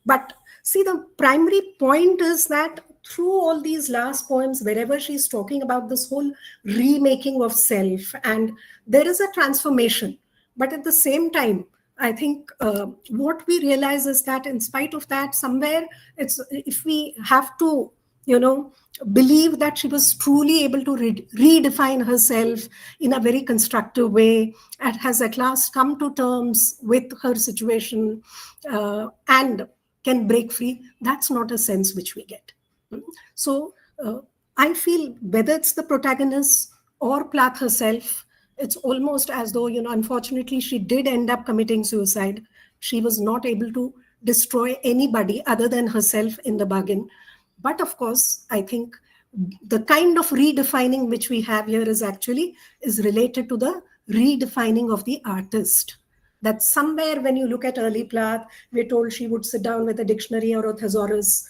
But See, the primary point is that through all these last poems, wherever she's talking about this whole remaking of self, and there is a transformation. But at the same time, I think what we realize is that in spite of that, somewhere it's, if we have to, you know, believe that she was truly able to redefine herself in a very constructive way and has at last come to terms with her situation, and can break free, that's not a sense which we get. So I feel whether it's the protagonist or Plath herself, it's almost as though, you know, unfortunately, she did end up committing suicide. She was not able to destroy anybody other than herself in the bargain. But of course, I think the kind of redefining which we have here is related to the redefining of the artist. That somewhere when you look at early Plath, we're told she would sit down with a dictionary or a thesaurus,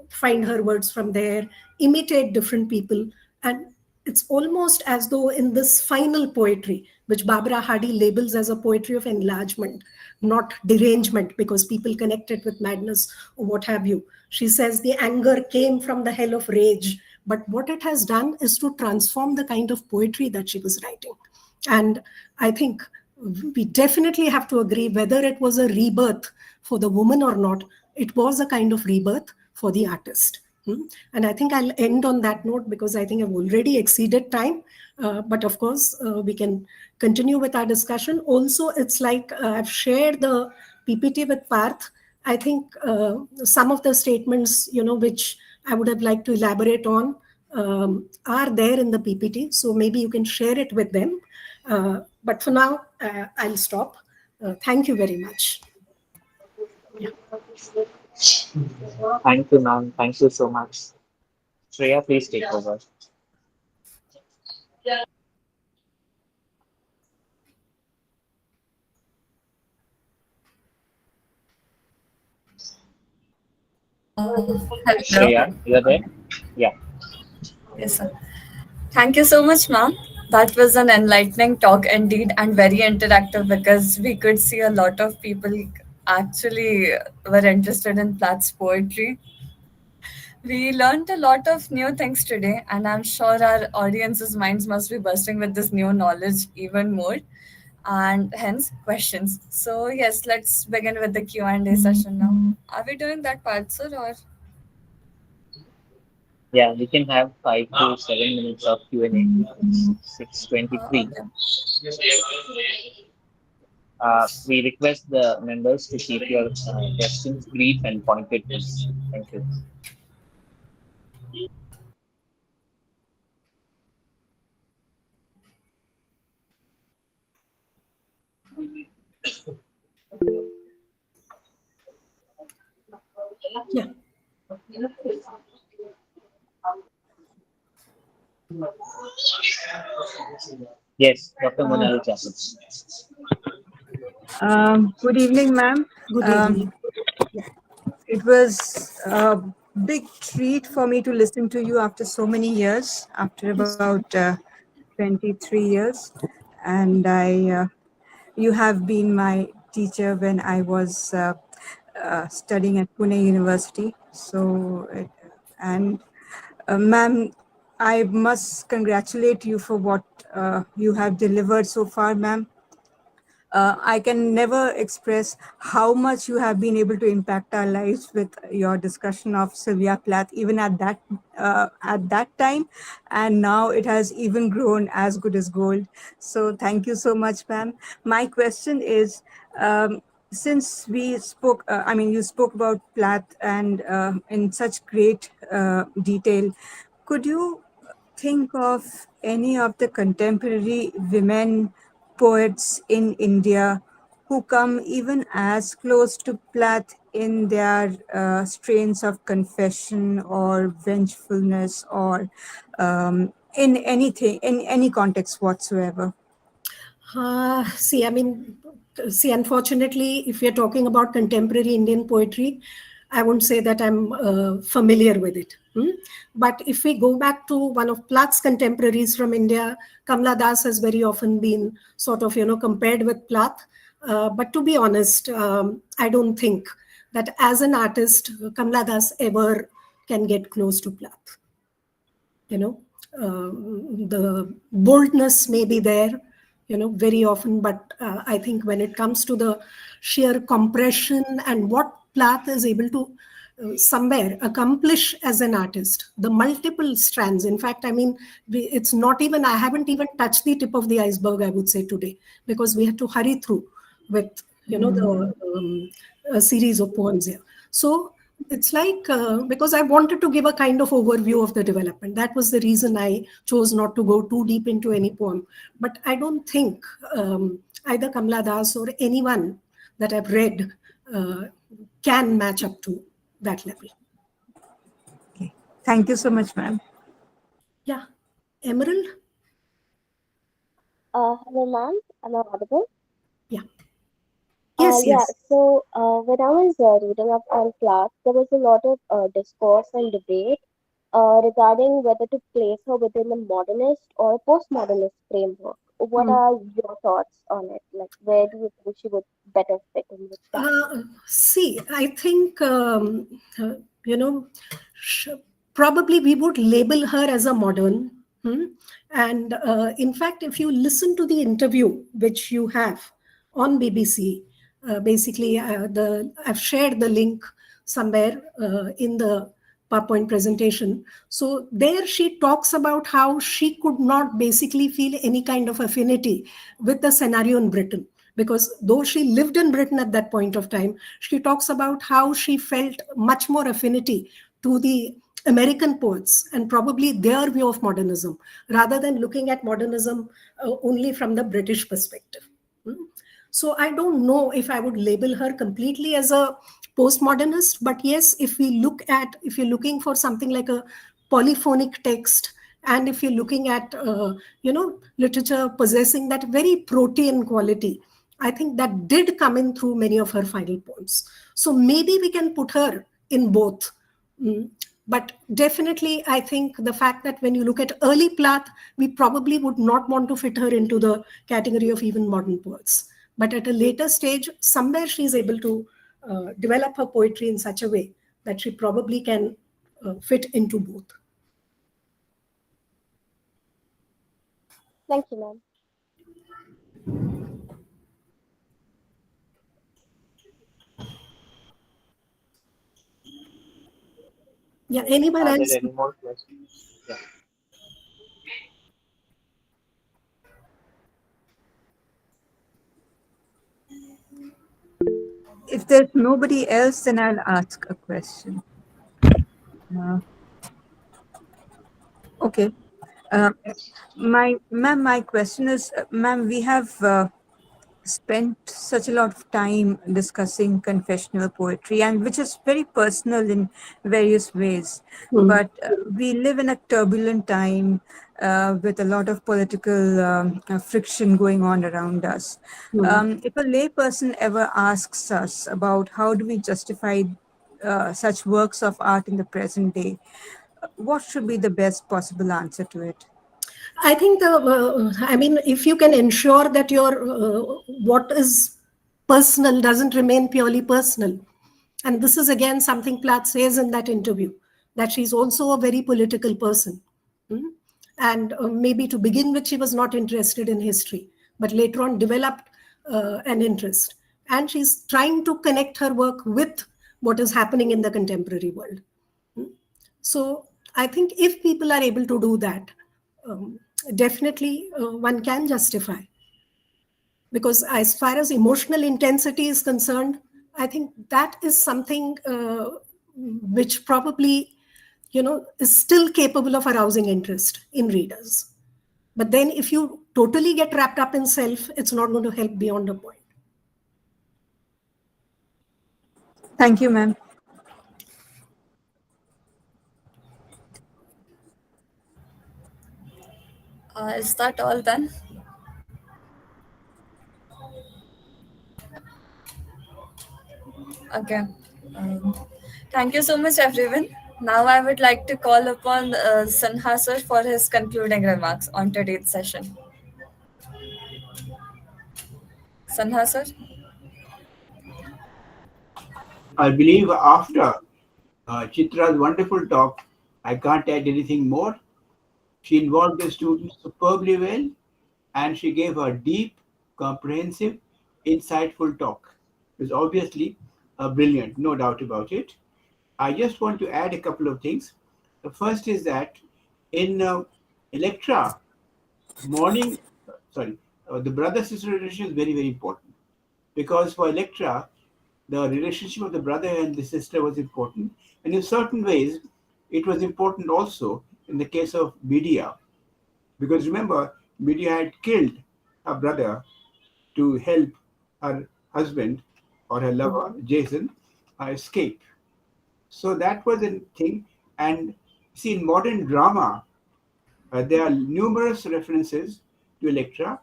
find her words from there, imitate different people. And it's almost as though in this final poetry, which Barbara Hardy labels as a poetry of enlargement, not derangement, because people connect it with madness or what have you. She says the anger came from the hell of rage, but what it has done is to transform the kind of poetry that she was writing. And I think we definitely have to agree whether it was a rebirth for the woman or not, it was a kind of rebirth for the artist. And I think I'll end on that note because I think I've already exceeded time. But of course, we can continue with our discussion. Also, it's like I've shared the PPT with Parth. I think some of the statements, you know, which I would have liked to elaborate on are there in the PPT. So maybe you can share it with them. But for now, I'll stop. Thank you very much. Yeah. Thank you, ma'am. Thank you so much. Shreya, please take over. Hello. Shreya, you're there? Yeah. Yes, sir. Thank you so much, ma'am. That was an enlightening talk indeed and very interactive because we could see a lot of people actually were interested in Plath's poetry. We learned a lot of new things today, and I'm sure our audience's minds must be bursting with this new knowledge even more, and hence questions. So yes, let's begin with the Q&A session now. Are we doing that part, sir, or? Yeah, we can have 5 to 7 minutes of Q&A. 6:23. Okay. We request the members to keep your questions brief and pointed, please. Thank you. Yeah. Yes, Dr. Monal Jacob. Good evening, ma'am. Good evening. It was a big treat for me to listen to you after so many years, after about 23 years. And you have been my teacher when I was studying at Pune University. So, and ma'am, I must congratulate you for what you have delivered so far, ma'am. I can never express how much you have been able to impact our lives with your discussion of Sylvia Plath, even at that time, and now it has even grown as good as gold. So thank you so much, ma'am. My question is, since we spoke, you spoke about Plath and in such great detail, could you think of any of the contemporary women poets in India who come even as close to Plath in their strains of confession or vengefulness or in anything, in any context whatsoever? Unfortunately, if we are talking about contemporary Indian poetry, I won't say that I'm familiar with it. But if we go back to one of Plath's contemporaries from India, Kamla Das has very often been sort of, compared with Plath. But to be honest, I don't think that as an artist, Kamala Das ever can get close to Plath. You know, the boldness may be there, very often, but I think when it comes to the sheer compression and what Plath is able to somewhere accomplish as an artist, the multiple strands. In fact, I mean, it's not even, I haven't even touched the tip of the iceberg, I would say, today, because we had to hurry through with, the a series of poems here. So it's like, because I wanted to give a kind of overview of the development. That was the reason I chose not to go too deep into any poem. But I don't think either Kamala Das or anyone that I've read can match up to that level. Okay. Thank you so much, ma'am. Yeah. Emerald? Hello, ma'am. Am I audible? Yeah. Yes, Yeah, yes. so when I was reading up on class, there was a lot of discourse and debate regarding whether to place her within a modernist or a postmodernist framework. What Hmm. are your thoughts on it? Like, where do you think she would better fit in with that? See, I think, you know, sh- probably we would label her as a modern. Hmm? And in fact, if you listen to the interview which you have on BBC, basically, I've shared the link somewhere in the PowerPoint presentation. So there she talks about how she could not basically feel any kind of affinity with the scenario in Britain, because though she lived in Britain at that point of time, she talks about how she felt much more affinity to the American poets and probably their view of modernism, rather than looking at modernism only from the British perspective. Hmm? So I don't know if I would label her completely as a postmodernist, but yes, if you're looking for something like a polyphonic text, and if you're looking at literature possessing that very protean quality, I think that did come in through many of her final poems. So maybe we can put her in both. Mm. But definitely, I think the fact that when you look at early Plath, we probably would not want to fit her into the category of even modern poets. But at a later stage, somewhere she's able to develop her poetry in such a way that she probably can fit into both. Thank you, ma'am. Yeah, anyone Are there else? any more questions? Yeah. If there's nobody else, then I'll ask a question. Uh, okay. Uh, my question is, ma'am, we have spent such a lot of time discussing confessional poetry, and which is very personal in various ways. Hmm. But we live in a turbulent time with a lot of political friction going on around us. Hmm. If a layperson ever asks us about how do we justify such works of art in the present day, what should be the best possible answer to it? I think I mean, if you can ensure that your what is personal doesn't remain purely personal, and this is again something Plath says in that interview, that she's also a very political person. Hmm? And maybe to begin with, she was not interested in history, but later on developed an interest. And she's trying to connect her work with what is happening in the contemporary world. So I think if people are able to do that, um, definitely one can justify. Because as far as emotional intensity is concerned, I think that is something which probably, is still capable of arousing interest in readers. But then if you totally get wrapped up in self, it's not going to help beyond a point. Thank you, ma'am. Is that all then? Okay. Um, Thank you so much, everyone. Now I would like to call upon Sanha sir for his concluding remarks on today's session. Sanha sir? I believe after Chitra's wonderful talk, I can't add anything more. She involved the students superbly well, and she gave a deep, comprehensive, insightful talk. It was obviously brilliant, no doubt about it. I just want to add a couple of things. The first is that in Electra, morning, sorry, the brother-sister relationship is very, very important, because for Electra, the relationship of the brother and the sister was important, and in certain ways, it was important also in the case of Medea, because remember, Medea had killed her brother to help her husband or her lover, Jason, escape. So that was a thing. And see, in modern drama, there are numerous references to Electra,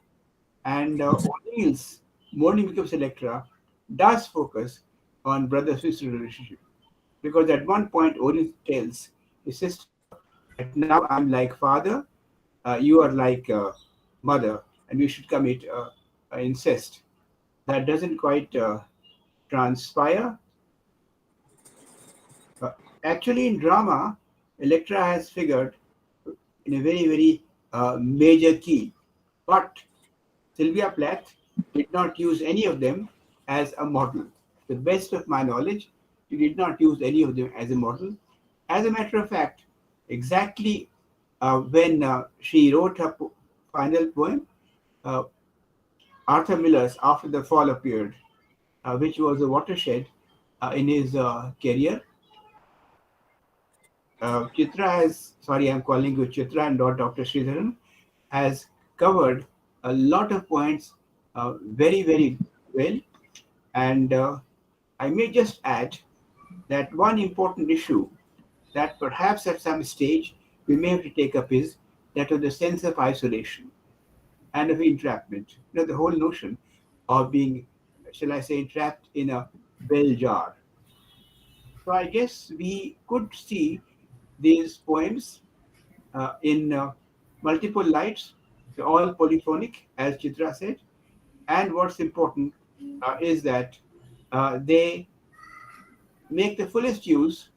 and O'Neill's Morning Becomes Electra does focus on brother-sister relationship, because at one point O'Neill tells his sister that now I'm like father, you are like mother, and we should commit incest. That doesn't quite transpire. Uh, Actually, in drama, Electra has figured in a very, very major key. But Sylvia Plath did not use any of them as a model. To the best of my knowledge, she did not use any of them as a model. As a matter of fact, exactly when she wrote her final poem, uh, Arthur Miller's After the Fall appeared, which was a watershed in his career. Chitra has, sorry, I'm calling you Chitra and not Dr. Sridharan, has covered a lot of points very, very well. And I may just add that one important issue that perhaps at some stage we may have to take up is that of the sense of isolation and of entrapment. You know, the whole notion of being, shall I say, entrapped in a bell jar. So I guess we could see these poems in multiple lights, they're all polyphonic, as Chitra said. And what's important is that they make the fullest use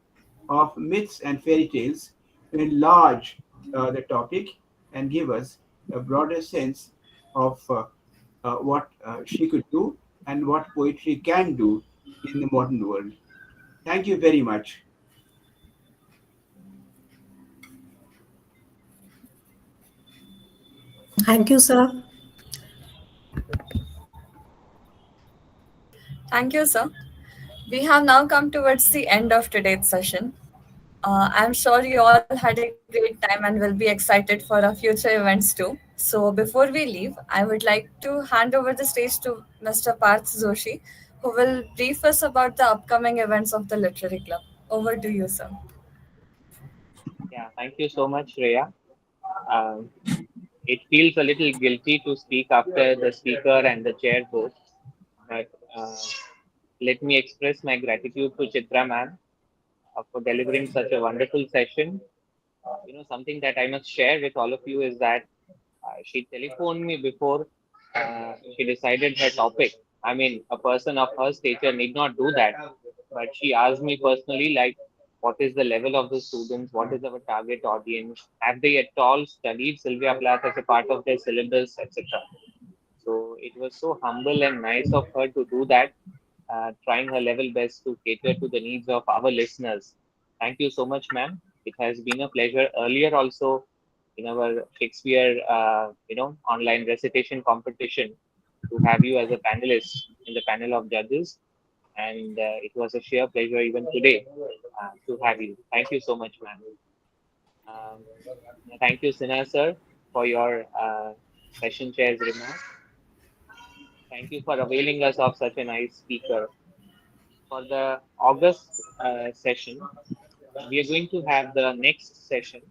of myths and fairy tales to enlarge the topic and give us a broader sense of what she could do and what poetry can do in the modern world. Thank you very much. Thank you, sir. Thank you, sir. We have now come towards the end of today's session. I'm sure you all had a great time and will be excited for our future events too. So, before we leave, I would like to hand over the stage to Mr. Parth Joshi, who will brief us about the upcoming events of the Literary Club. Over to you, sir. Yeah, thank you so much, Rhea. Um, it feels a little guilty to speak after the speaker and the chair both, but let me express my gratitude to Chitra ma'am for delivering such a wonderful session. Something that I must share with all of you is that she telephoned me before she decided her topic. I mean, a person of her stature need not do that, but she asked me personally, like, what is the level of the students? What is our target audience? Have they at all studied Sylvia Plath as a part of their syllabus, etc.? So it was so humble and nice of her to do that, trying her level best to cater to the needs of our listeners. Thank you so much, ma'am. It has been a pleasure earlier also in our Shakespeare, online recitation competition to have you as a panelist in the panel of judges. And it was a sheer pleasure even today to have you. Thank you so much, ma'am. Um, thank you, Sinha sir, for your session chair's remarks. Thank you for availing us of such a nice speaker. For the August session, we are going to have the next session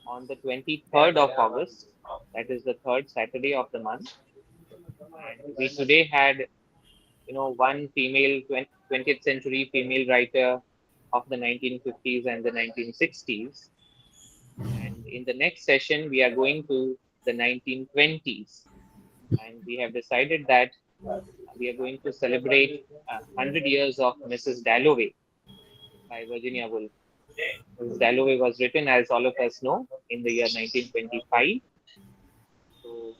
on the 23rd of August. That is the third Saturday of the month. And we today had, one female 20th century female writer of the 1950s and the 1960s. And in the next session, we are going to the 1920s. And we have decided that we are going to celebrate 100 years of Mrs. Dalloway by Virginia Woolf. Mrs. Dalloway was written, as all of us know, in the year 1925. So,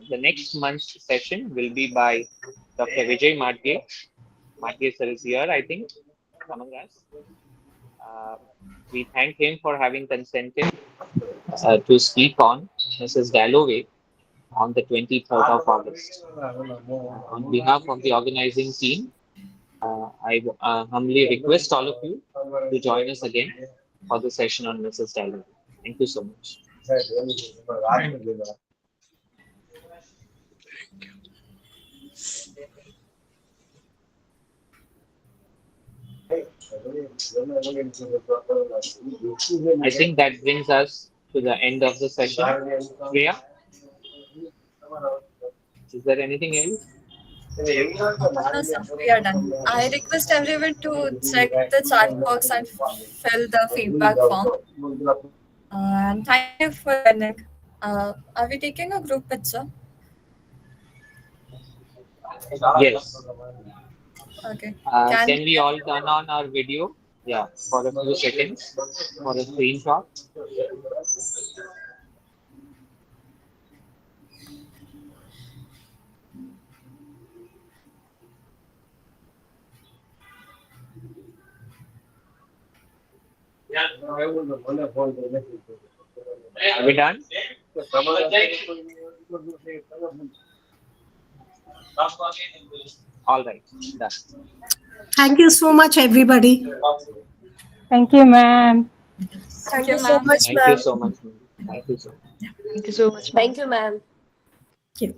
the next month's session will be by Dr. Vijay Madge. Madge sir is here, I think, among us. We thank him for having consented to speak on Mrs. Dalloway on the 23rd of August. On behalf of the organizing team, I humbly request all of you to join us again for the session on Mrs. Dalloway. Thank you so much. I think that brings us to the end of the session. Priya, is there anything else? No, sir, we are done. I request everyone to check the chat box and fill the feedback form. And thank you for joining. Are we taking a group picture? Yes. Okay. Can we all turn on our video? Yeah, for a few seconds for a screenshot. Are we done? All right, done. Thank you so much, everybody. Thank you, ma'am. Thank Thank you, you so ma'am. much, Thank you ma'am. so much. Thank you so much. Thank you so much, ma'am. Thank you, ma'am. Thank you.